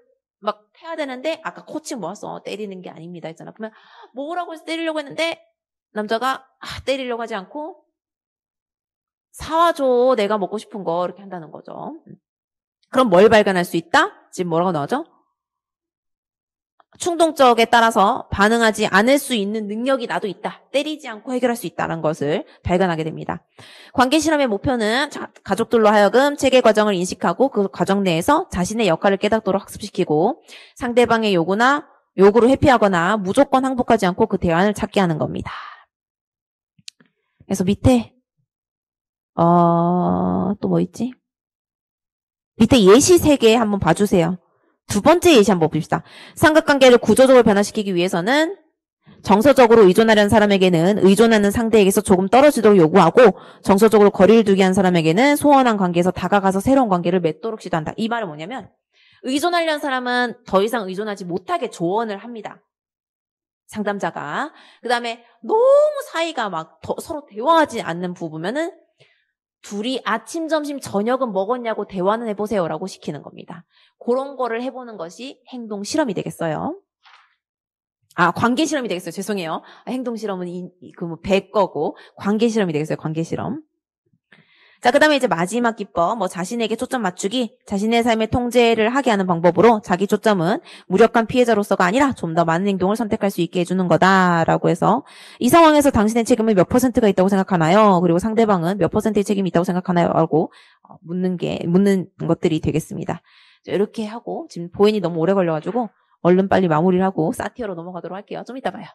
막 해야 되는데 아까 코칭 모았어. 때리는 게 아닙니다 했잖아. 그러면 뭐라고 해서 때리려고 했는데 남자가 때리려고 하지 않고 사와줘. 내가 먹고 싶은 거 이렇게 한다는 거죠. 그럼 뭘 발견할 수 있다? 지금 뭐라고 나오죠? 충동적에 따라서 반응하지 않을 수 있는 능력이 나도 있다. 때리지 않고 해결할 수 있다는 것을 발견하게 됩니다. 관계 실험의 목표는 가족들로 하여금 체계 과정을 인식하고 그 과정 내에서 자신의 역할을 깨닫도록 학습시키고 상대방의 요구로 회피하거나 무조건 항복하지 않고 그 대안을 찾게 하는 겁니다. 그래서 밑에 또 뭐 있지? 밑에 예시 3개 한번 봐주세요. 두 번째 예시 한번 봅시다. 삼각관계를 구조적으로 변화시키기 위해서는 정서적으로 의존하려는 사람에게는 의존하는 상대에게서 조금 떨어지도록 요구하고 정서적으로 거리를 두게 한 사람에게는 소원한 관계에서 다가가서 새로운 관계를 맺도록 시도한다. 이 말은 뭐냐면 의존하려는 사람은 더 이상 의존하지 못하게 조언을 합니다. 상담자가. 그 다음에 너무 사이가 막 서로 대화하지 않는 부부면은 둘이 아침, 점심, 저녁은 먹었냐고 대화는 해보세요라고 시키는 겁니다. 그런 거를 해보는 것이 행동 실험이 되겠어요. 관계 실험이 되겠어요. 죄송해요. 행동 실험은 배 거고 관계 실험이 되겠어요. 관계 실험. 자, 그 다음에 이제 마지막 기법, 자신에게 초점 맞추기, 자신의 삶의 통제를 하게 하는 방법으로 자기 초점은 무력한 피해자로서가 아니라 좀 더 많은 행동을 선택할 수 있게 해주는 거다라고 해서 이 상황에서 당신의 책임은 몇 %가 있다고 생각하나요? 그리고 상대방은 몇 %의 책임이 있다고 생각하나요? 라고 묻는 것들이 되겠습니다. 이렇게 하고 지금 보인이 너무 오래 걸려가지고 얼른 빨리 마무리를 하고 사티어로 넘어가도록 할게요. 좀 이따 봐요.